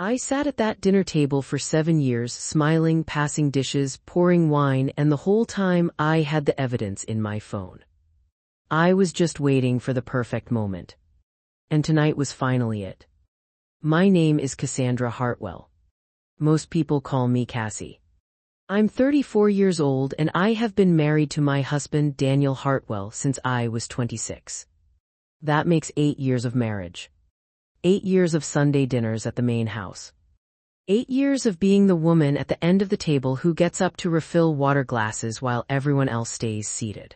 I sat at that dinner table for 7 years, smiling, passing dishes, pouring wine, and the whole time I had the evidence in my phone. I was just waiting for the perfect moment. And tonight was finally it. My name is Cassandra Hartwell. Most people call me Cassie. I'm 34 years old and I have been married to my husband Daniel Hartwell since I was 26. That makes 8 years of marriage. 8 years of Sunday dinners at the main house. 8 years of being the woman at the end of the table who gets up to refill water glasses while everyone else stays seated.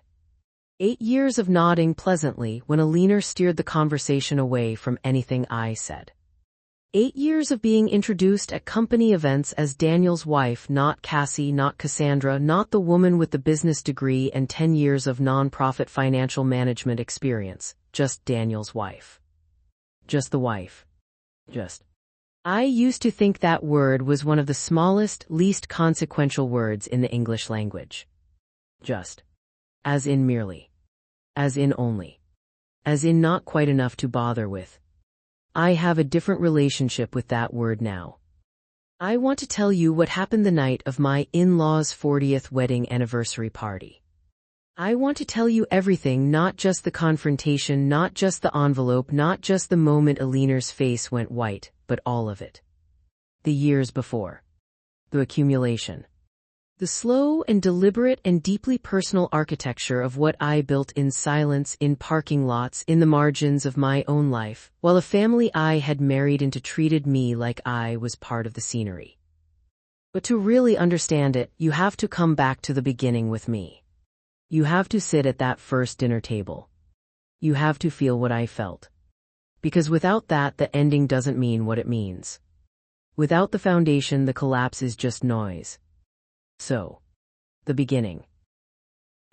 8 years of nodding pleasantly when a leaner steered the conversation away from anything I said. 8 years of being introduced at company events as Daniel's wife, not Cassie, not Cassandra, not the woman with the business degree, and 10 years of non-profit financial management experience, just Daniel's wife. Just the wife. Just. I used to think that word was one of the smallest, least consequential words in the English language. Just. As in merely. As in only. As in not quite enough to bother with. I have a different relationship with that word now. I want to tell you what happened the night of my in-laws' 40th wedding anniversary party. I want to tell you everything, not just the confrontation, not just the envelope, not just the moment Alina's face went white, but all of it. The years before. The accumulation. The slow and deliberate and deeply personal architecture of what I built in silence, in parking lots, in the margins of my own life, while a family I had married into treated me like I was part of the scenery. But to really understand it, you have to come back to the beginning with me. You have to sit at that first dinner table. You have to feel what I felt. Because without that, the ending doesn't mean what it means. Without the foundation, the collapse is just noise. So, the beginning.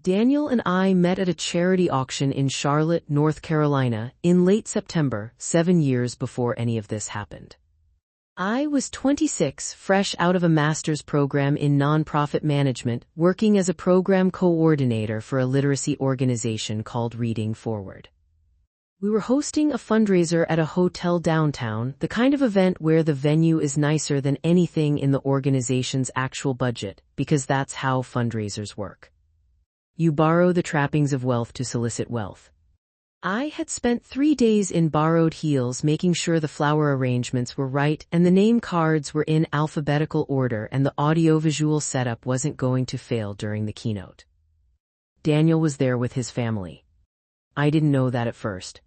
Daniel and I met at a charity auction in Charlotte, North Carolina, in late September, 7 years before any of this happened. I was 26, fresh out of a master's program in nonprofit management, working as a program coordinator for a literacy organization called Reading Forward. We were hosting a fundraiser at a hotel downtown, the kind of event where the venue is nicer than anything in the organization's actual budget, because that's how fundraisers work. You borrow the trappings of wealth to solicit wealth. I had spent 3 days in borrowed heels making sure the flower arrangements were right and the name cards were in alphabetical order and the audiovisual setup wasn't going to fail during the keynote. Daniel was there with his family. I didn't know that at first.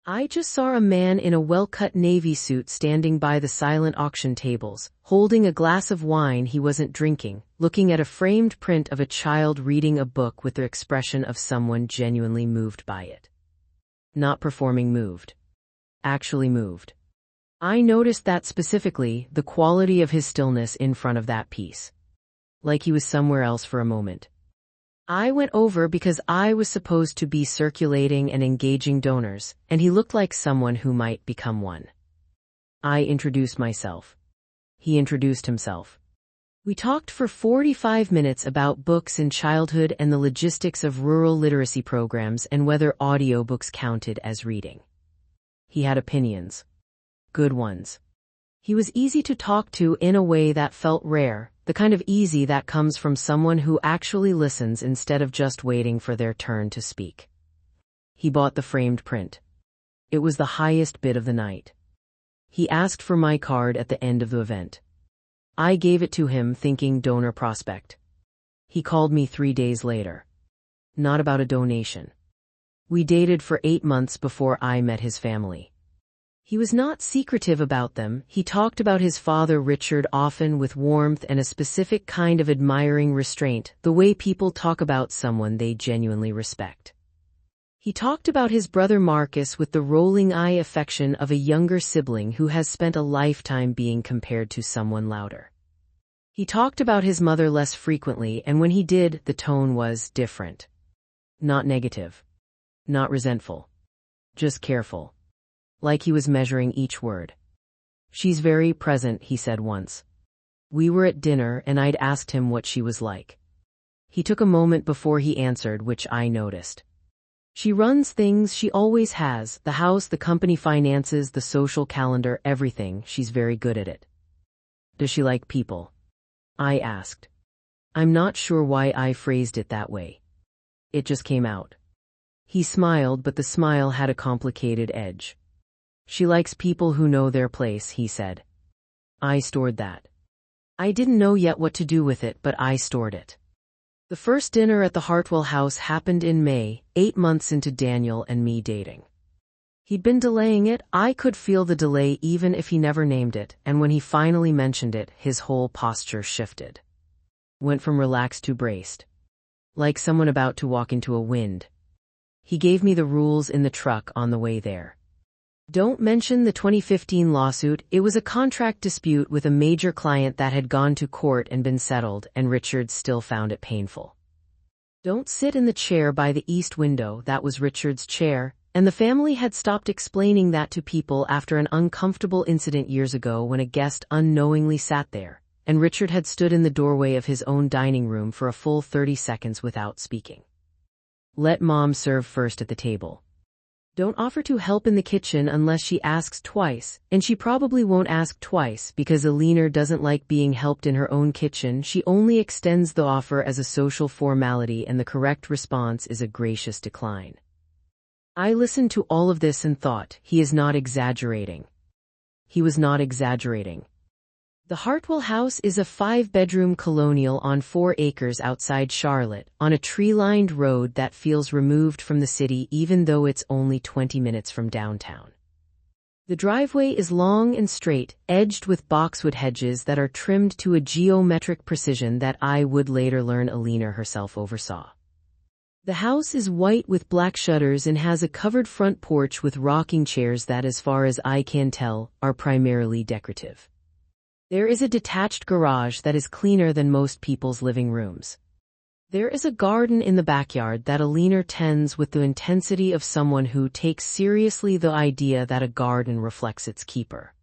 I just saw a man in a well-cut navy suit standing by the silent auction tables, holding a glass of wine he wasn't drinking, looking at a framed print of a child reading a book with the expression of someone genuinely moved by it. Not performing moved. Actually moved. I noticed that specifically, the quality of his stillness in front of that piece. Like he was somewhere else for a moment. I went over because I was supposed to be circulating and engaging donors, and he looked like someone who might become one. I introduced myself. He introduced himself. We talked for 45 minutes about books in childhood and the logistics of rural literacy programs and whether audiobooks counted as reading. He had opinions. Good ones. He was easy to talk to in a way that felt rare, the kind of easy that comes from someone who actually listens instead of just waiting for their turn to speak. He bought the framed print. It was the highest bid of the night. He asked for my card at the end of the event. I gave it to him thinking donor prospect. He called me 3 days later. Not about a donation. We dated for 8 months before I met his family. He was not secretive about them. He talked about his father Richard often with warmth and a specific kind of admiring restraint, the way people talk about someone they genuinely respect. He talked about his brother Marcus with the rolling eye affection of a younger sibling who has spent a lifetime being compared to someone louder. He talked about his mother less frequently, and when he did, the tone was different. Not negative. Not resentful. Just careful. Like he was measuring each word. She's very present, he said once. We were at dinner and I'd asked him what she was like. He took a moment before he answered, which I noticed. She runs things, she always has, the house, the company finances, the social calendar, everything. She's very good at it. Does she like people? I asked. I'm not sure why I phrased it that way. It just came out. He smiled, but the smile had a complicated edge. She likes people who know their place, he said. I stored that. I didn't know yet what to do with it, but I stored it. The first dinner at the Hartwell house happened in May, 8 months into Daniel and me dating. He'd been delaying it. I could feel the delay even if he never named it, and when he finally mentioned it, his whole posture shifted. Went from relaxed to braced. Like someone about to walk into a wind. He gave me the rules in the truck on the way there. Don't mention the 2015 lawsuit. It was a contract dispute with a major client that had gone to court and been settled, and Richard still found it painful. Don't sit in the chair by the east window. That was Richard's chair, and the family had stopped explaining that to people after an uncomfortable incident years ago when a guest unknowingly sat there, and Richard had stood in the doorway of his own dining room for a full 30 seconds without speaking. Let mom serve first at the table. Don't offer to help in the kitchen unless she asks twice, and she probably won't ask twice because Alina doesn't like being helped in her own kitchen. She only extends the offer as a social formality, and the correct response is a gracious decline. I listened to all of this and thought, he is not exaggerating. He was not exaggerating. The Hartwell house is a 5-bedroom colonial on 4 acres outside Charlotte, on a tree-lined road that feels removed from the city even though it's only 20 minutes from downtown. The driveway is long and straight, edged with boxwood hedges that are trimmed to a geometric precision that I would later learn Alina herself oversaw. The house is white with black shutters and has a covered front porch with rocking chairs that, as far as I can tell, are primarily decorative. There is a detached garage that is cleaner than most people's living rooms. There is a garden in the backyard that Alina tends with the intensity of someone who takes seriously the idea that a garden reflects its keeper.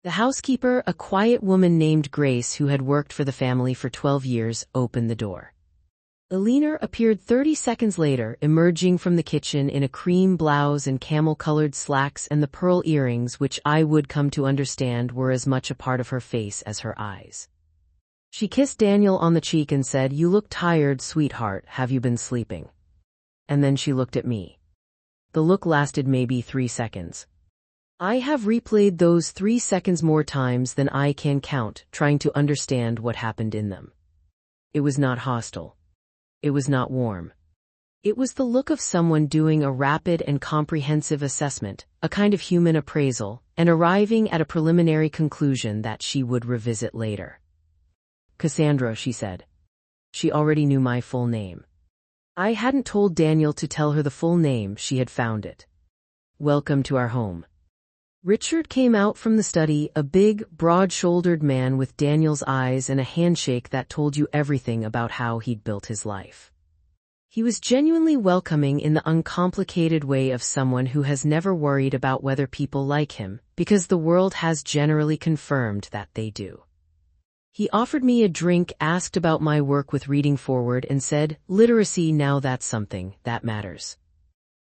The housekeeper, a quiet woman named Grace who had worked for the family for 12 years, opened the door. Alina appeared 30 seconds later, emerging from the kitchen in a cream blouse and camel-colored slacks and the pearl earrings which I would come to understand were as much a part of her face as her eyes. She kissed Daniel on the cheek and said, "You look tired, sweetheart. Have you been sleeping?" And then she looked at me. The look lasted maybe 3 seconds. I have replayed those 3 seconds more times than I can count, trying to understand what happened in them. It was not hostile. It was not warm. It was the look of someone doing a rapid and comprehensive assessment, a kind of human appraisal, and arriving at a preliminary conclusion that she would revisit later. "Cassandra," she said. She already knew my full name. I hadn't told Daniel to tell her the full name. She had found it. "Welcome to our home." Richard came out from the study, a big, broad-shouldered man with Daniel's eyes and a handshake that told you everything about how he'd built his life. He was genuinely welcoming in the uncomplicated way of someone who has never worried about whether people like him, because the world has generally confirmed that they do. He offered me a drink, asked about my work with Reading Forward, and said, "Literacy, now that's something that matters."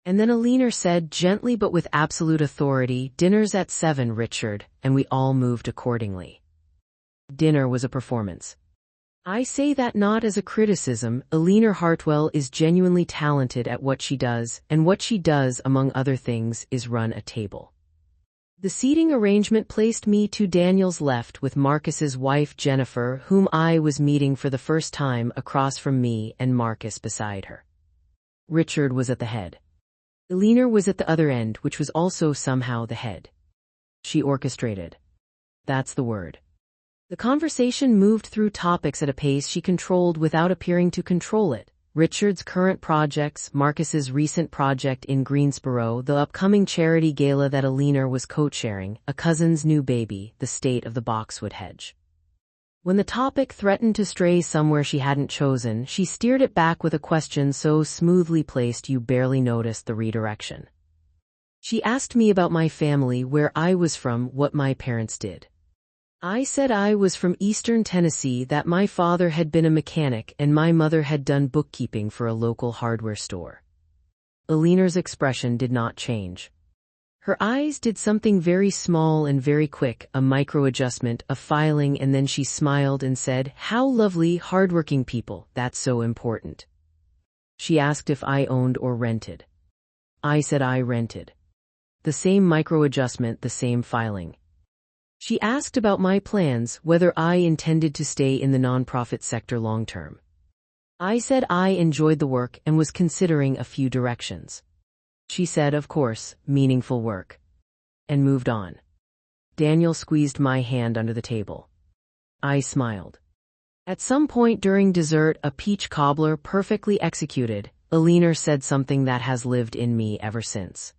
And then Alina said, gently but with absolute authority, "Dinner's at 7, Richard," and we all moved accordingly. Dinner was a performance. I say that not as a criticism. Alina Hartwell is genuinely talented at what she does, and what she does, among other things, is run a table. The seating arrangement placed me to Daniel's left with Marcus's wife Jennifer, whom I was meeting for the first time, across from me, and Marcus beside her. Richard was at the head. Alina was at the other end, which was also somehow the head. She orchestrated. That's the word. The conversation moved through topics at a pace she controlled without appearing to control it. Richard's current projects, Marcus's recent project in Greensboro, the upcoming charity gala that Alina was co-chairing, a cousin's new baby, the state of the boxwood hedge. When the topic threatened to stray somewhere she hadn't chosen, she steered it back with a question so smoothly placed you barely noticed the redirection. She asked me about my family, where I was from, what my parents did. I said I was from Eastern Tennessee, that my father had been a mechanic and my mother had done bookkeeping for a local hardware store. Alina's expression did not change. Her eyes did something very small and very quick, a micro-adjustment, a filing, and then she smiled and said, "How lovely, hardworking people, that's so important." She asked if I owned or rented. I said I rented. The same micro-adjustment, the same filing. She asked about my plans, whether I intended to stay in the nonprofit sector long-term. I said I enjoyed the work and was considering a few directions. She said, of course, meaningful work. And moved on. Daniel squeezed my hand under the table. I smiled. At some point during dessert, a peach cobbler perfectly executed, Alina said something that has lived in me ever since.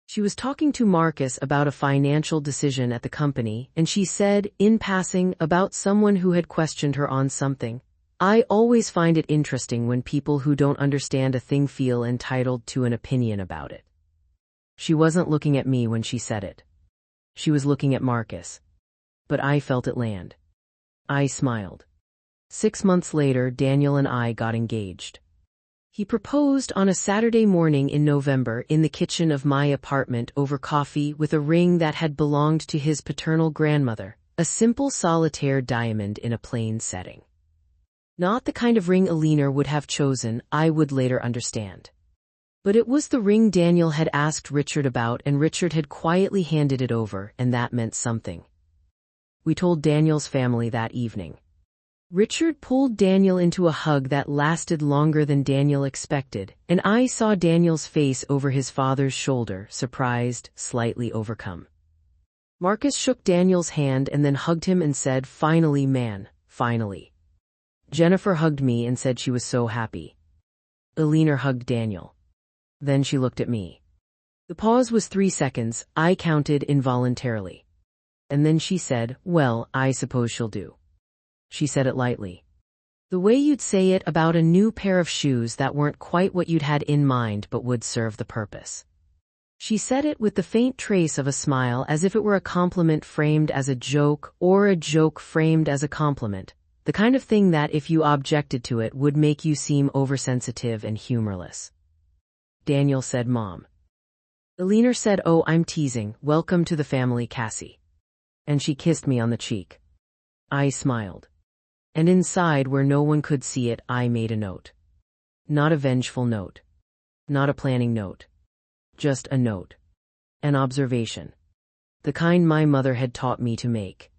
She was talking to Marcus about a financial decision at the company, and she said, in passing, about someone who had questioned her on something. I always find it interesting when people who don't understand a thing feel entitled to an opinion about it. She wasn't looking at me when she said it. She was looking at Marcus. But I felt it land. I smiled. 6 months later, Daniel and I got engaged. He proposed on a Saturday morning in November in the kitchen of my apartment over coffee with a ring that had belonged to his paternal grandmother, a simple solitaire diamond in a plain setting. Not the kind of ring Alina would have chosen, I would later understand. But it was the ring Daniel had asked Richard about, and Richard had quietly handed it over, and that meant something. We told Daniel's family that evening. Richard pulled Daniel into a hug that lasted longer than Daniel expected, and I saw Daniel's face over his father's shoulder, surprised, slightly overcome. Marcus shook Daniel's hand and then hugged him and said, "Finally, man, finally." Jennifer hugged me and said she was so happy. Alina hugged Daniel. Then she looked at me. The pause was 3 seconds, I counted involuntarily. And then she said, "Well, I suppose she'll do." She said it lightly. The way you'd say it about a new pair of shoes that weren't quite what you'd had in mind but would serve the purpose. She said it with the faint trace of a smile, as if it were a compliment framed as a joke or a joke framed as a compliment. The kind of thing that, if you objected to it, would make you seem oversensitive and humorless. Daniel said, "Mom." Alina said, "Oh, I'm teasing. Welcome to the family, Cassie." And she kissed me on the cheek. I smiled. And inside, where no one could see it, I made a note. Not a vengeful note. Not a planning note. Just a note. An observation. The kind my mother had taught me to make.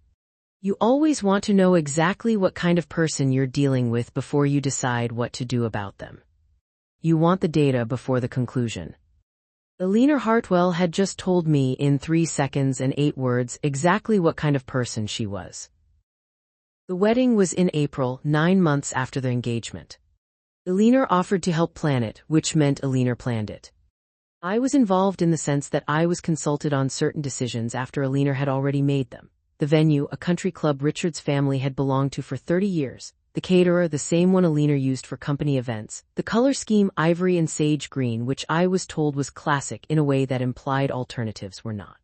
You always want to know exactly what kind of person you're dealing with before you decide what to do about them. You want the data before the conclusion. Alina Hartwell had just told me in 3 seconds and 8 words exactly what kind of person she was. The wedding was in April, 9 months after the engagement. Alina offered to help plan it, which meant Alina planned it. I was involved in the sense that I was consulted on certain decisions after Alina had already made them. The venue, a country club Richard's family had belonged to for 30 years. The caterer, the same one Alina used for company events. The color scheme, ivory and sage green, which I was told was classic in a way that implied alternatives were not.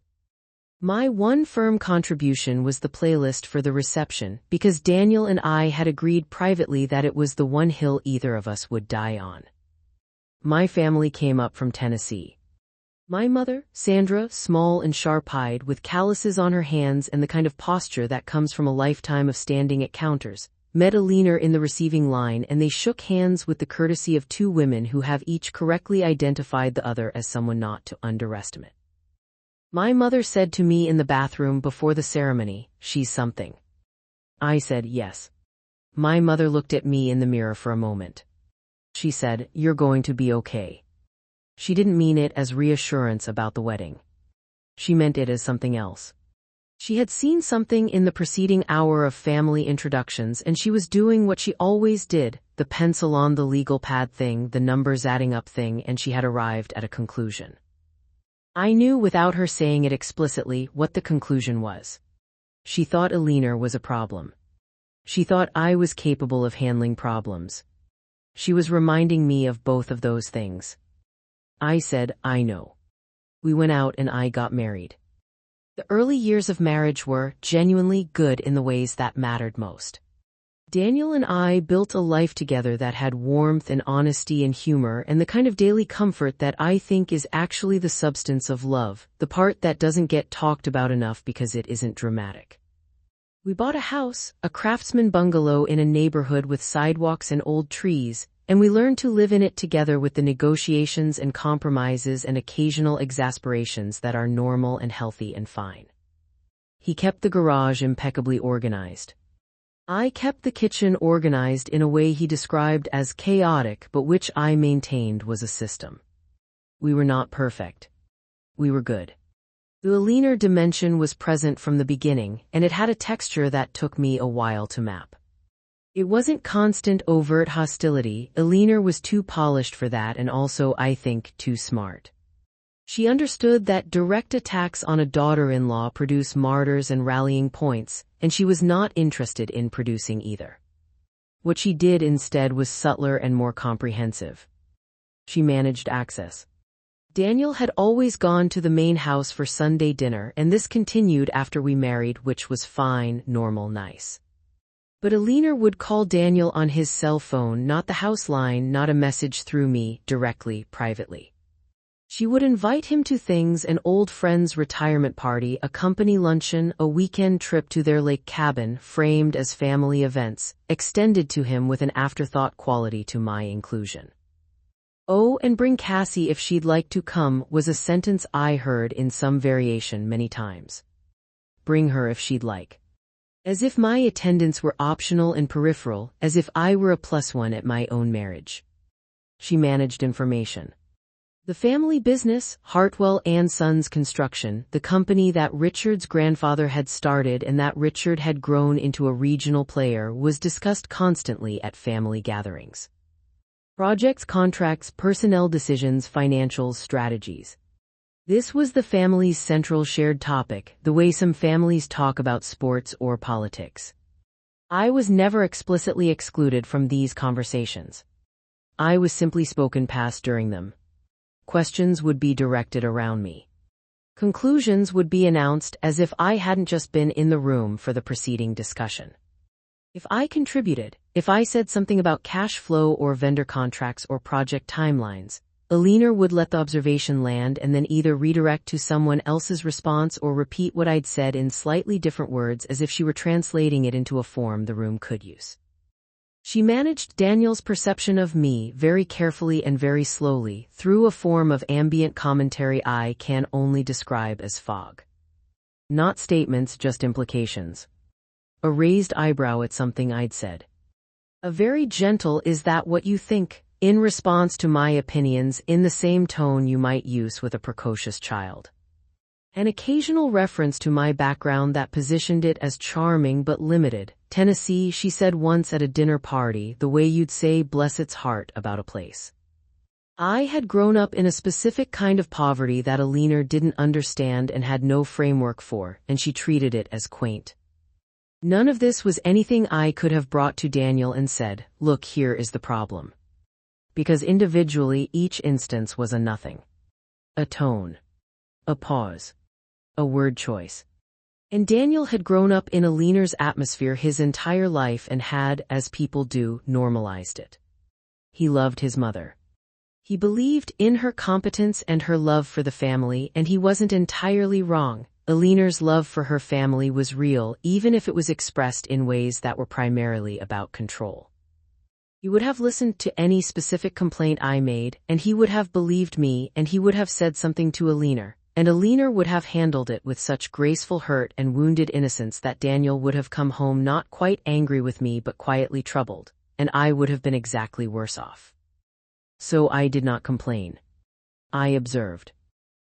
My one firm contribution was the playlist for the reception, because Daniel and I had agreed privately that it was the one hill either of us would die on. My family came up from Tennessee. My mother, Sandra, small and sharp-eyed, with calluses on her hands and the kind of posture that comes from a lifetime of standing at counters, met Alina in the receiving line, and they shook hands with the courtesy of 2 women who have each correctly identified the other as someone not to underestimate. My mother said to me in the bathroom before the ceremony, "She's something." I said, "Yes." My mother looked at me in the mirror for a moment. She said, "You're going to be okay." She didn't mean it as reassurance about the wedding. She meant it as something else. She had seen something in the preceding hour of family introductions, and she was doing what she always did, the pencil on the legal pad thing, the numbers adding up thing, and she had arrived at a conclusion. I knew without her saying it explicitly what the conclusion was. She thought Alina was a problem. She thought I was capable of handling problems. She was reminding me of both of those things. I said, "I know." We went out and I got married. The early years of marriage were genuinely good in the ways that mattered most. Daniel and I built a life together that had warmth and honesty and humor and the kind of daily comfort that I think is actually the substance of love, the part that doesn't get talked about enough because it isn't dramatic. We bought a house, a craftsman bungalow in a neighborhood with sidewalks and old trees, and we learned to live in it together with the negotiations and compromises and occasional exasperations that are normal and healthy and fine. He kept the garage impeccably organized. I kept the kitchen organized in a way he described as chaotic, but which I maintained was a system. We were not perfect. We were good. The linear dimension was present from the beginning, and it had a texture that took me a while to map. It wasn't constant overt hostility. Eleanor was too polished for that and also, I think, too smart. She understood that direct attacks on a daughter-in-law produce martyrs and rallying points, and she was not interested in producing either. What she did instead was subtler and more comprehensive. She managed access. Daniel had always gone to the main house for Sunday dinner, and this continued after we married, which was fine, normal, nice. But Eleanor would call Daniel on his cell phone, not the house line, not a message through me, directly, privately. She would invite him to things: an old friend's retirement party, a company luncheon, a weekend trip to their lake cabin, framed as family events, extended to him with an afterthought quality to my inclusion. "Oh, and bring Cassie if she'd like to come," was a sentence I heard in some variation many times. Bring her if she'd like. As if my attendance were optional and peripheral, as if I were a plus one at my own marriage. She managed information. The family business, Hartwell and Sons Construction, the company that Richard's grandfather had started and that Richard had grown into a regional player, was discussed constantly at family gatherings. Projects, contracts, personnel decisions, financials, strategies. This was the family's central shared topic, the way some families talk about sports or politics. I was never explicitly excluded from these conversations. I was simply spoken past during them. Questions would be directed around me. Conclusions would be announced as if I hadn't just been in the room for the preceding discussion. If I contributed, if I said something about cash flow or vendor contracts or project timelines, Eleanor would let the observation land and then either redirect to someone else's response or repeat what I'd said in slightly different words as if she were translating it into a form the room could use. She managed Daniel's perception of me very carefully and very slowly through a form of ambient commentary I can only describe as fog. Not statements, just implications. A raised eyebrow at something I'd said. A very gentle "is that what you think?" in response to my opinions, in the same tone you might use with a precocious child. An occasional reference to my background that positioned it as charming but limited. Tennessee, she said once at a dinner party, the way you'd say "bless its heart" about a place. I had grown up in a specific kind of poverty that Eleanor didn't understand and had no framework for, and she treated it as quaint. None of this was anything I could have brought to Daniel and said, "Look, here is the problem." Because individually each instance was a nothing. A tone. A pause. A word choice. And Daniel had grown up in Eleanor's atmosphere his entire life and had, as people do, normalized it. He loved his mother. He believed in her competence and her love for the family, and he wasn't entirely wrong. Eleanor's love for her family was real, even if it was expressed in ways that were primarily about control. He would have listened to any specific complaint I made, and he would have believed me, and he would have said something to Eleanor. And Eleanor would have handled it with such graceful hurt and wounded innocence that Daniel would have come home not quite angry with me but quietly troubled, and I would have been exactly worse off. So I did not complain. I observed.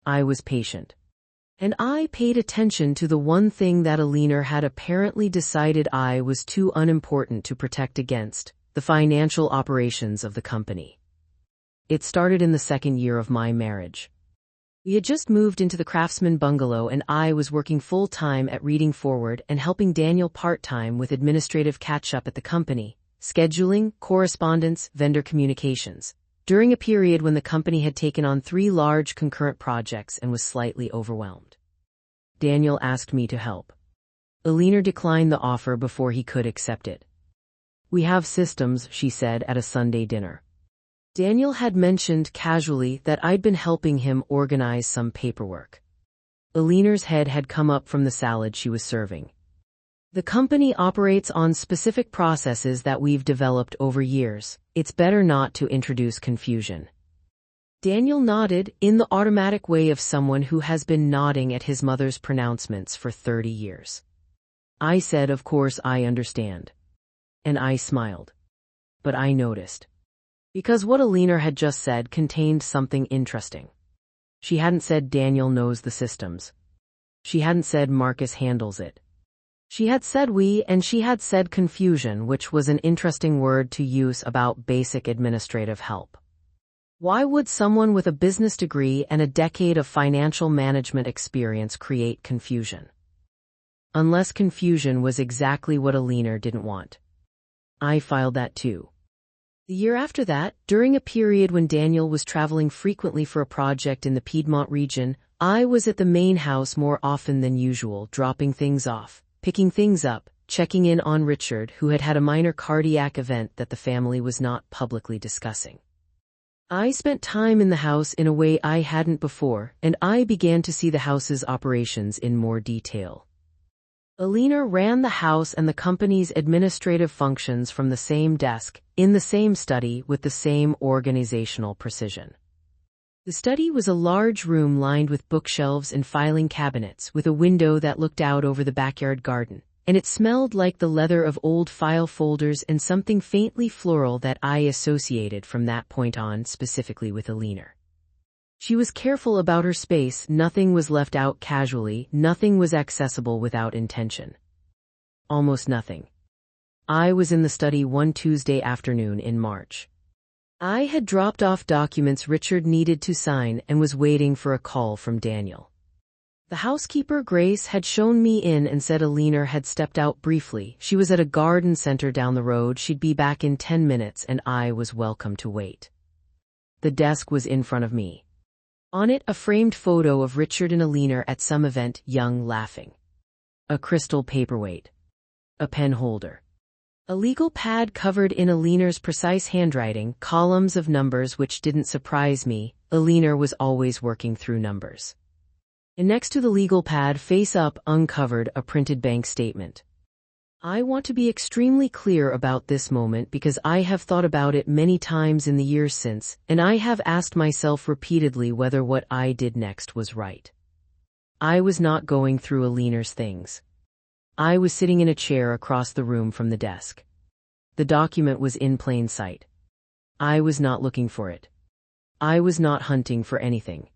I was patient. And I paid attention to the one thing that Eleanor had apparently decided I was too unimportant to protect against, the financial operations of the company. It started in the second year of my marriage. We had just moved into the Craftsman bungalow and I was working full-time at Reading Forward and helping Daniel part-time with administrative catch-up at the company, scheduling, correspondence, vendor communications, during a period when the company had taken on 3 large concurrent projects and was slightly overwhelmed. Daniel asked me to help. Eleanor declined the offer before he could accept it. We have systems, she said at a Sunday dinner. Daniel had mentioned casually that I'd been helping him organize some paperwork. Alina's head had come up from the salad she was serving. The company operates on specific processes that we've developed over years. It's better not to introduce confusion. Daniel nodded in the automatic way of someone who has been nodding at his mother's pronouncements for 30 years. I said, of course I understand. And I smiled. But I noticed. Because what Alina had just said contained something interesting. She hadn't said Daniel knows the systems. She hadn't said Marcus handles it. She had said we, and she had said confusion, which was an interesting word to use about basic administrative help. Why would someone with a business degree and a decade of financial management experience create confusion? Unless confusion was exactly what Alina didn't want. I filed that too. The year after that, during a period when Daniel was traveling frequently for a project in the Piedmont region, I was at the main house more often than usual, dropping things off, picking things up, checking in on Richard, who had had a minor cardiac event that the family was not publicly discussing. I spent time in the house in a way I hadn't before, and I began to see the house's operations in more detail. Alina ran the house and the company's administrative functions from the same desk, in the same study, with the same organizational precision. The study was a large room lined with bookshelves and filing cabinets, with a window that looked out over the backyard garden, and it smelled like the leather of old file folders and something faintly floral that I associated from that point on specifically with Alina. She was careful about her space, nothing was left out casually, nothing was accessible without intention. Almost nothing. I was in the study one Tuesday afternoon in March. I had dropped off documents Richard needed to sign and was waiting for a call from Daniel. The housekeeper, Grace, had shown me in and said Alina had stepped out briefly. She was at a garden center down the road, she'd be back in 10 minutes, and I was welcome to wait. The desk was in front of me. On it, a framed photo of Richard and Alina at some event, young, laughing. A crystal paperweight. A pen holder. A legal pad covered in Alina's precise handwriting, columns of numbers which didn't surprise me. Alina was always working through numbers. And next to the legal pad, face up, uncovered, a printed bank statement. I want to be extremely clear about this moment because I have thought about it many times in the years since, and I have asked myself repeatedly whether what I did next was right. I was not going through Alina's things. I was sitting in a chair across the room from the desk. The document was in plain sight. I was not looking for it. I was not hunting for anything.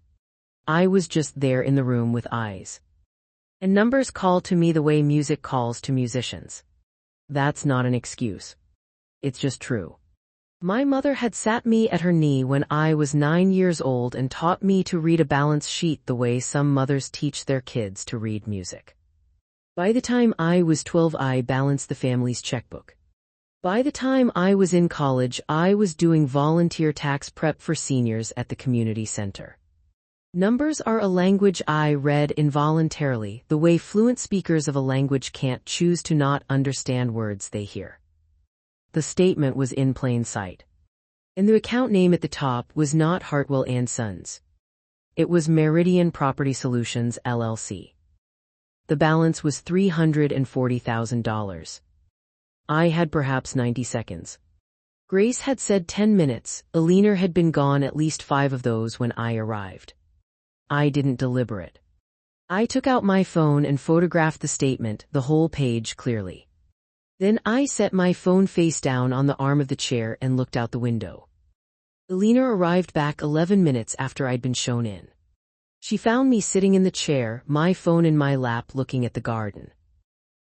I was just there in the room with eyes. And numbers call to me the way music calls to musicians. That's not an excuse. It's just true. My mother had sat me at her knee when I was 9 years old and taught me to read a balance sheet the way some mothers teach their kids to read music. By the time I was 12, I balanced the family's checkbook. By the time I was in college, I was doing volunteer tax prep for seniors at the community center. Numbers are a language I read involuntarily, the way fluent speakers of a language can't choose to not understand words they hear. The statement was in plain sight. And the account name at the top was not Hartwell and Sons. It was Meridian Property Solutions, LLC. The balance was $340,000. I had perhaps 90 seconds. Grace had said 10 minutes, Alina had been gone at least 5 of those when I arrived. I didn't deliberate. I took out my phone and photographed the statement, the whole page clearly. Then I set my phone face down on the arm of the chair and looked out the window. Alina arrived back 11 minutes after I'd been shown in. She found me sitting in the chair, my phone in my lap, looking at the garden.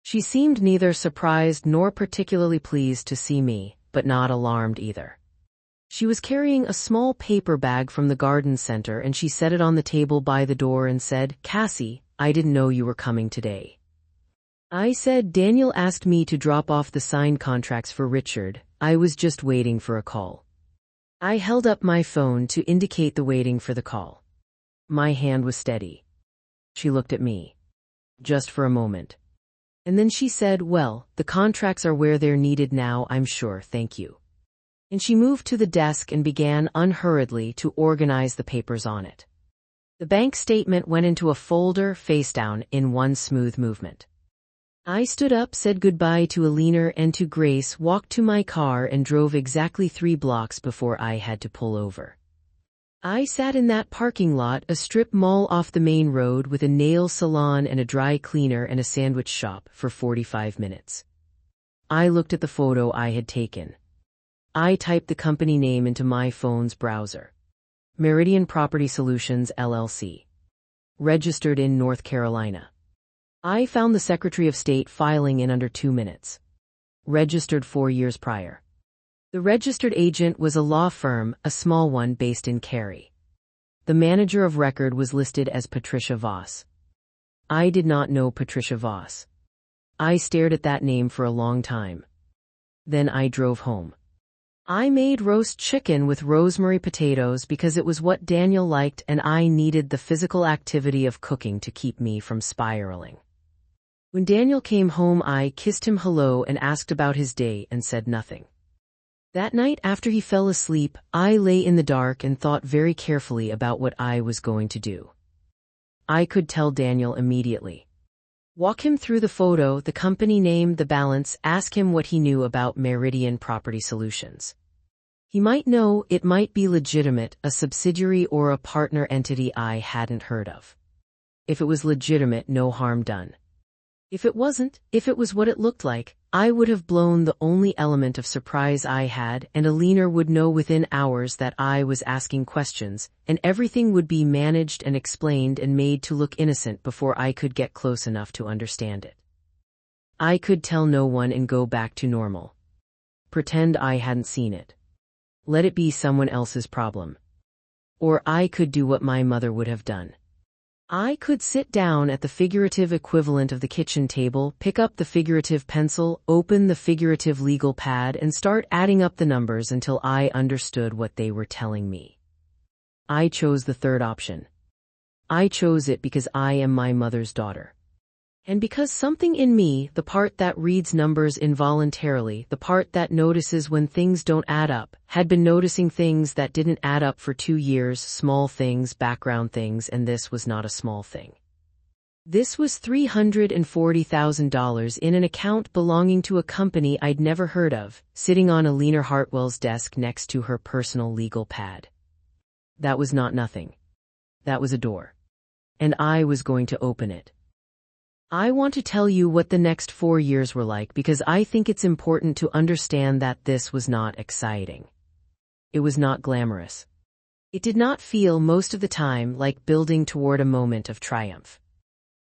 She seemed neither surprised nor particularly pleased to see me, but not alarmed either. She was carrying a small paper bag from the garden center and she set it on the table by the door and said, "Cassie, I didn't know you were coming today." I said, "Daniel asked me to drop off the signed contracts for Richard. I was just waiting for a call." I held up my phone to indicate the waiting for the call. My hand was steady. She looked at me. Just for a moment. And then she said, "Well, the contracts are where they're needed now, I'm sure, thank you." And she moved to the desk and began unhurriedly to organize the papers on it. The bank statement went into a folder face down in one smooth movement. I stood up, said goodbye to Alina and to Grace, walked to my car and drove exactly 3 blocks before I had to pull over. I sat in that parking lot, a strip mall off the main road with a nail salon and a dry cleaner and a sandwich shop, for 45 minutes. I looked at the photo I had taken. I typed the company name into my phone's browser. Meridian Property Solutions, LLC. Registered in North Carolina. I found the Secretary of State filing in under 2 minutes. Registered 4 years prior. The registered agent was a law firm, a small one based in Cary. The manager of record was listed as Patricia Voss. I did not know Patricia Voss. I stared at that name for a long time. Then I drove home. I made roast chicken with rosemary potatoes because it was what Daniel liked and I needed the physical activity of cooking to keep me from spiraling. When Daniel came home, I kissed him hello and asked about his day and said nothing. That night after he fell asleep, I lay in the dark and thought very carefully about what I was going to do. I could tell Daniel immediately. Walk him through the photo, the company name, the balance, ask him what he knew about Meridian Property Solutions. He might know, it might be legitimate, a subsidiary or a partner entity I hadn't heard of. If it was legitimate, no harm done. If it wasn't, if it was what it looked like, I would have blown the only element of surprise I had, and Alina would know within hours that I was asking questions, and everything would be managed and explained and made to look innocent before I could get close enough to understand it. I could tell no one and go back to normal. Pretend I hadn't seen it. Let it be someone else's problem. Or I could do what my mother would have done. I could sit down at the figurative equivalent of the kitchen table, pick up the figurative pencil, open the figurative legal pad, and start adding up the numbers until I understood what they were telling me. I chose the third option. I chose it because I am my mother's daughter. And because something in me, the part that reads numbers involuntarily, the part that notices when things don't add up, had been noticing things that didn't add up for 2 years, small things, background things, and this was not a small thing. This was $340,000 in an account belonging to a company I'd never heard of, sitting on Alina Hartwell's desk next to her personal legal pad. That was not nothing. That was a door. And I was going to open it. I want to tell you what the next 4 years were like because I think it's important to understand that this was not exciting. It was not glamorous. It did not feel most of the time like building toward a moment of triumph.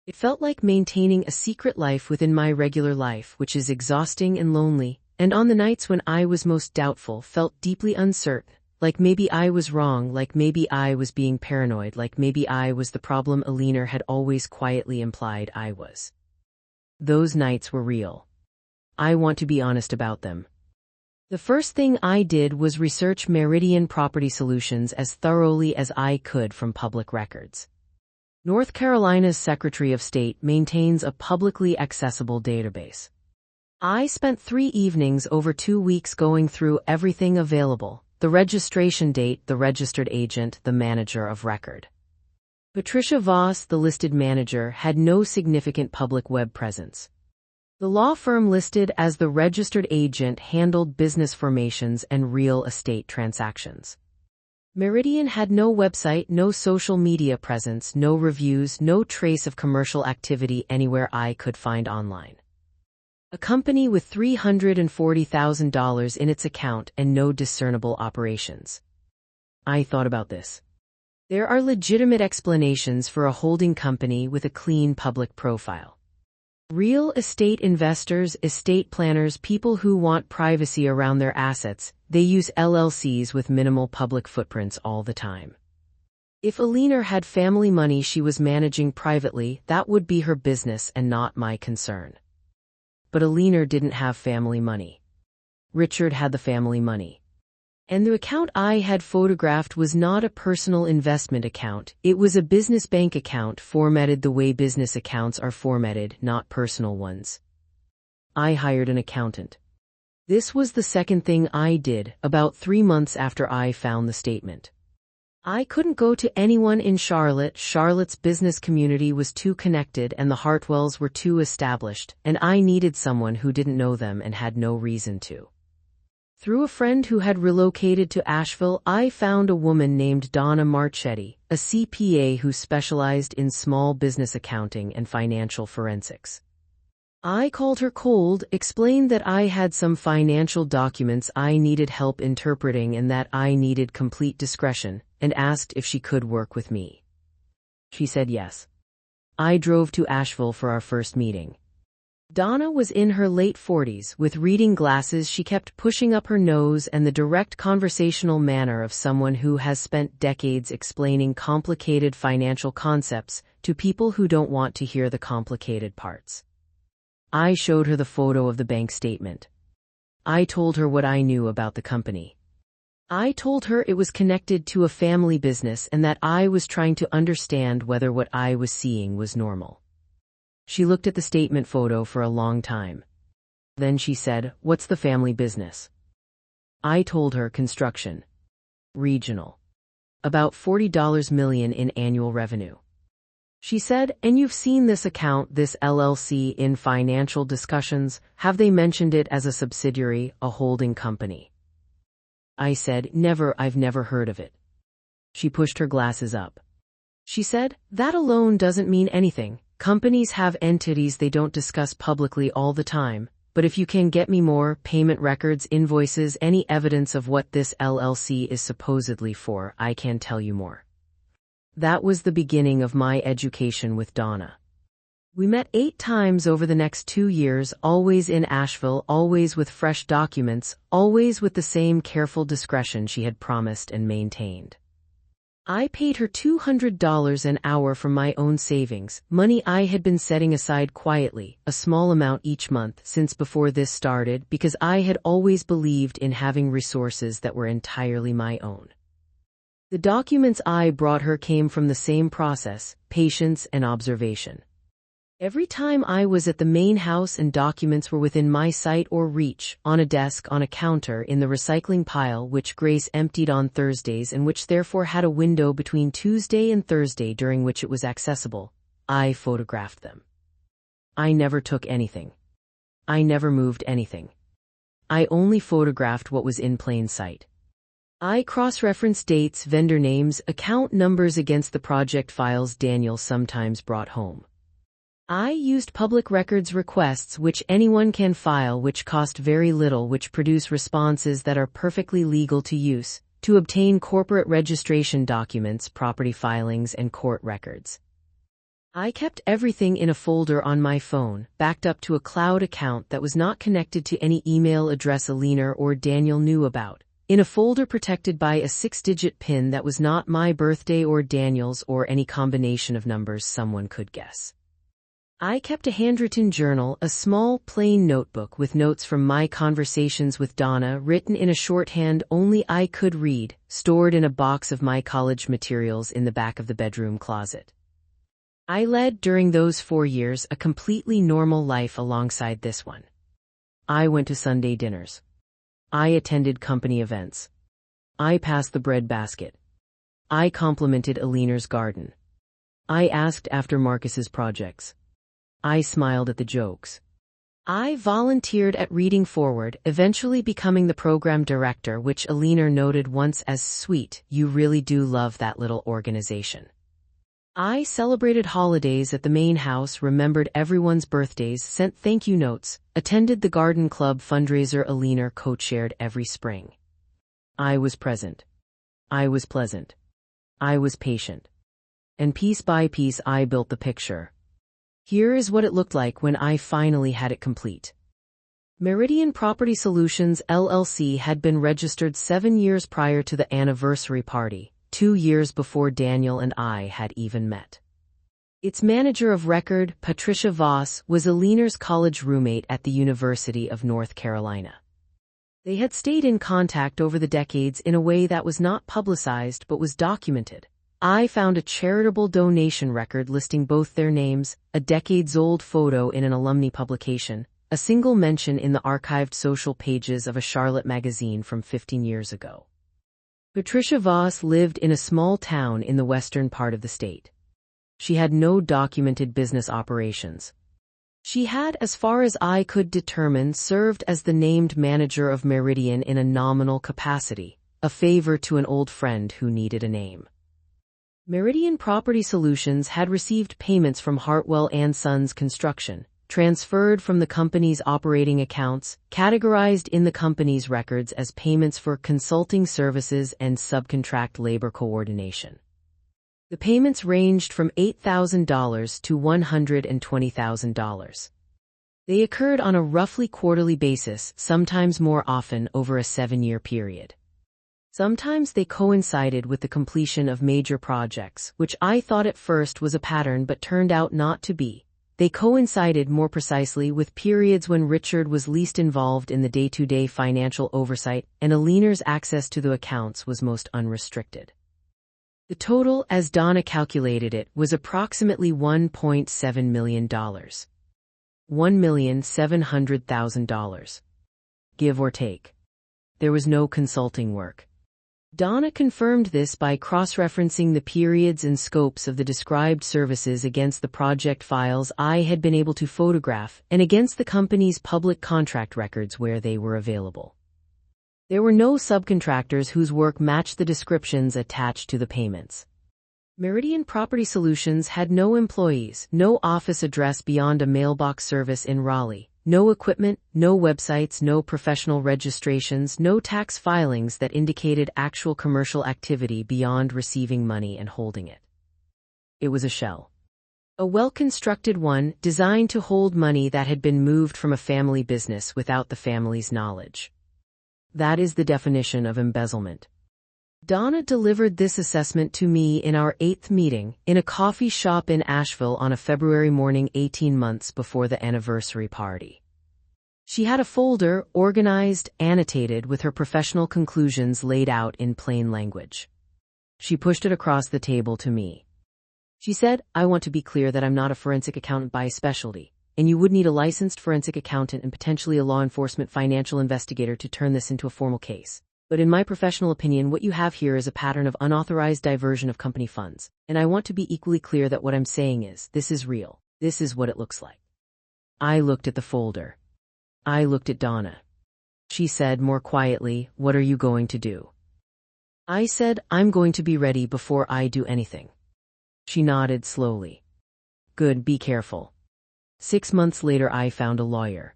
It felt like maintaining a secret life within my regular life, which is exhausting and lonely, and on the nights when I was most doubtful, felt deeply uncertain, like maybe I was wrong, like maybe I was being paranoid, like maybe I was the problem Alina had always quietly implied I was. Those nights were real. I want to be honest about them. The first thing I did was research Meridian Property Solutions as thoroughly as I could from public records. North Carolina's Secretary of State maintains a publicly accessible database. I spent 3 evenings over 2 weeks going through everything available: the registration date, the registered agent, the manager of record. Patricia Voss, the listed manager, had no significant public web presence. The law firm listed as the registered agent handled business formations and real estate transactions. Meridian had no website, no social media presence, no reviews, no trace of commercial activity anywhere I could find online. A company with $340,000 in its account and no discernible operations. I thought about this. There are legitimate explanations for a holding company with a clean public profile. Real estate investors, estate planners, people who want privacy around their assets, they use LLCs with minimal public footprints all the time. If Alina had family money she was managing privately, that would be her business and not my concern. But Alina didn't have family money. Richard had the family money. And the account I had photographed was not a personal investment account, it was a business bank account formatted the way business accounts are formatted, not personal ones. I hired an accountant. This was the second thing I did, about 3 months after I found the statement. I couldn't go to anyone in Charlotte. Charlotte's business community was too connected and the Hartwells were too established, and I needed someone who didn't know them and had no reason to. Through a friend who had relocated to Asheville, I found a woman named Donna Marchetti, a CPA who specialized in small business accounting and financial forensics. I called her cold, explained that I had some financial documents I needed help interpreting and that I needed complete discretion, and asked if she could work with me. She said yes. I drove to Asheville for our first meeting. Donna was in her late 40s, with reading glasses she kept pushing up her nose and the direct conversational manner of someone who has spent decades explaining complicated financial concepts to people who don't want to hear the complicated parts. I showed her the photo of the bank statement. I told her what I knew about the company. I told her it was connected to a family business and that I was trying to understand whether what I was seeing was normal. She looked at the statement photo for a long time. Then she said, "What's the family business?" I told her construction. Regional. About $40 million in annual revenue. She said, "And you've seen this account, this LLC, in financial discussions. Have they mentioned it as a subsidiary, a holding company?" I said, "Never, I've never heard of it." She pushed her glasses up. She said, "That alone doesn't mean anything. Companies have entities they don't discuss publicly all the time, but if you can get me more payment records, invoices, any evidence of what this LLC is supposedly for, I can tell you more." That was the beginning of my education with Donna. We met 8 times over the next 2 years, always in Asheville, always with fresh documents, always with the same careful discretion she had promised and maintained. I paid her $200 an hour from my own savings, money I had been setting aside quietly, a small amount each month since before this started, because I had always believed in having resources that were entirely my own. The documents I brought her came from the same process, patience and observation. Every time I was at the main house and documents were within my sight or reach, on a desk, on a counter, in the recycling pile which Grace emptied on Thursdays and which therefore had a window between Tuesday and Thursday during which it was accessible, I photographed them. I never took anything. I never moved anything. I only photographed what was in plain sight. I cross-referenced dates, vendor names, account numbers against the project files Daniel sometimes brought home. I used public records requests which anyone can file, which cost very little, which produce responses that are perfectly legal to use, to obtain corporate registration documents, property filings, and court records. I kept everything in a folder on my phone, backed up to a cloud account that was not connected to any email address Alina or Daniel knew about, in a folder protected by a 6-digit PIN that was not my birthday or Daniel's or any combination of numbers someone could guess. I kept a handwritten journal, a small, plain notebook with notes from my conversations with Donna, written in a shorthand only I could read, stored in a box of my college materials in the back of the bedroom closet. I led, during those 4 years, a completely normal life alongside this one. I went to Sunday dinners. I attended company events. I passed the bread basket. I complimented Alina's garden. I asked after Marcus's projects. I smiled at the jokes. I volunteered at Reading Forward, eventually becoming the program director, which Alina noted once as sweet. "You really do love that little organization." I celebrated holidays at the main house, remembered everyone's birthdays, sent thank you notes, attended the garden club fundraiser Alina co-chaired every spring. I was present. I was pleasant. I was patient. And piece by piece I built the picture. Here is what it looked like when I finally had it complete. Meridian Property Solutions LLC had been registered 7 years prior to the anniversary party, 2 years before Daniel and I had even met. Its manager of record, Patricia Voss, was Alina's college roommate at the University of North Carolina. They had stayed in contact over the decades in a way that was not publicized but was documented. I found a charitable donation record listing both their names, a decades-old photo in an alumni publication, a single mention in the archived social pages of a Charlotte magazine from 15 years ago. Patricia Voss lived in a small town in the western part of the state. She had no documented business operations. She had, as far as I could determine, served as the named manager of Meridian in a nominal capacity, a favor to an old friend who needed a name. Meridian Property Solutions had received payments from Hartwell & Sons Construction, transferred from the company's operating accounts, categorized in the company's records as payments for consulting services and subcontract labor coordination. The payments ranged from $8,000 to $120,000. They occurred on a roughly quarterly basis, sometimes more often over a 7-year period. Sometimes they coincided with the completion of major projects, which I thought at first was a pattern but turned out not to be. They coincided more precisely with periods when Richard was least involved in the day-to-day financial oversight and Aliner's access to the accounts was most unrestricted. The total, as Donna calculated it, was approximately $1.7 million. $1,700,000. Give or take. There was no consulting work. Donna confirmed this by cross-referencing the periods and scopes of the described services against the project files I had been able to photograph and against the company's public contract records where they were available. There were no subcontractors whose work matched the descriptions attached to the payments. Meridian Property Solutions had no employees, no office address beyond a mailbox service in Raleigh, no equipment, no websites, no professional registrations, no tax filings that indicated actual commercial activity beyond receiving money and holding it. It was a shell. A well-constructed one, designed to hold money that had been moved from a family business without the family's knowledge. That is the definition of embezzlement. Donna delivered this assessment to me in our 8th meeting, in a coffee shop in Asheville on a February morning 18 months before the anniversary party. She had a folder, organized, annotated, with her professional conclusions laid out in plain language. She pushed it across the table to me. She said, "I want to be clear that I'm not a forensic accountant by specialty, and you would need a licensed forensic accountant and potentially a law enforcement financial investigator to turn this into a formal case. But in my professional opinion, what you have here is a pattern of unauthorized diversion of company funds, and I want to be equally clear that what I'm saying is, this is real. This is what it looks like." I looked at the folder. I looked at Donna. She said more quietly, "What are you going to do?" I said, "I'm going to be ready before I do anything." She nodded slowly. "Good, be careful." 6 months later I found a lawyer.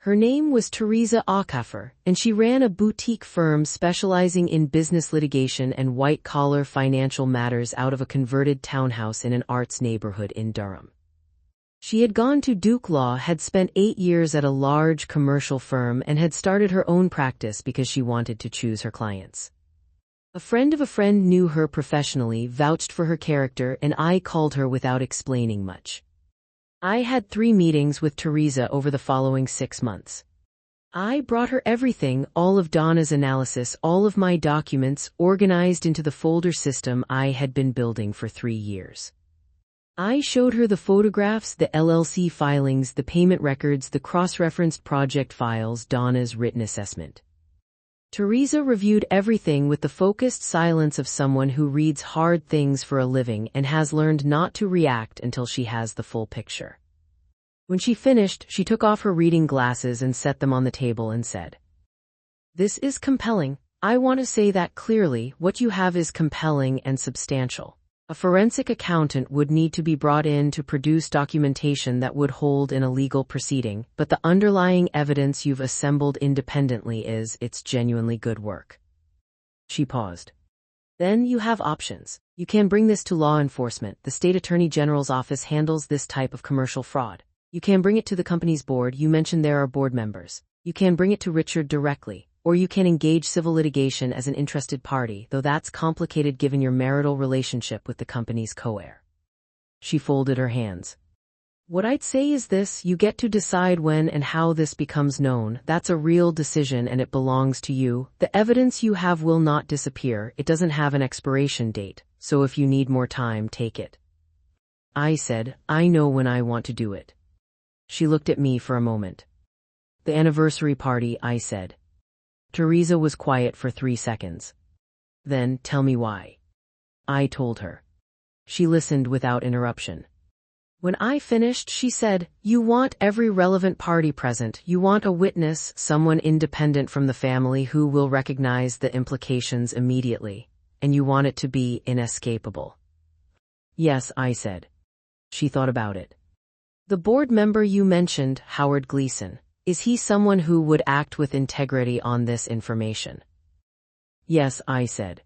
Her name was Teresa Aucaffer, and she ran a boutique firm specializing in business litigation and white-collar financial matters out of a converted townhouse in an arts neighborhood in Durham. She had gone to Duke Law, had spent 8 years at a large commercial firm, and had started her own practice because she wanted to choose her clients. A friend of a friend knew her professionally, vouched for her character, and I called her without explaining much. I had 3 meetings with Teresa over the following 6 months. I brought her everything, all of Donna's analysis, all of my documents, organized into the folder system I had been building for 3 years. I showed her the photographs, the LLC filings, the payment records, the cross-referenced project files, Donna's written assessment. Teresa reviewed everything with the focused silence of someone who reads hard things for a living and has learned not to react until she has the full picture. When she finished, she took off her reading glasses and set them on the table and said, "This is compelling. I want to say that clearly. What you have is compelling and substantial. A forensic accountant would need to be brought in to produce documentation that would hold in a legal proceeding, but the underlying evidence you've assembled independently it's genuinely good work." She paused. "Then you have options. You can bring this to law enforcement. The state attorney general's office handles this type of commercial fraud. You can bring it to the company's board. You mentioned there are board members. You can bring it to Richard directly. Or you can engage civil litigation as an interested party, though that's complicated given your marital relationship with the company's co-heir." She folded her hands. "What I'd say is this: you get to decide when and how this becomes known. That's a real decision and it belongs to you. The evidence you have will not disappear. It doesn't have an expiration date, so if you need more time, take it." I said, "I know when I want to do it." She looked at me for a moment. The anniversary party, I said. Teresa was quiet for 3 seconds. Then, tell me why. I told her. She listened without interruption. When I finished, she said, you want every relevant party present. You want a witness, someone independent from the family who will recognize the implications immediately. And you want it to be inescapable. Yes, I said. She thought about it. The board member you mentioned, Howard Gleason, is he someone who would act with integrity on this information? Yes, I said.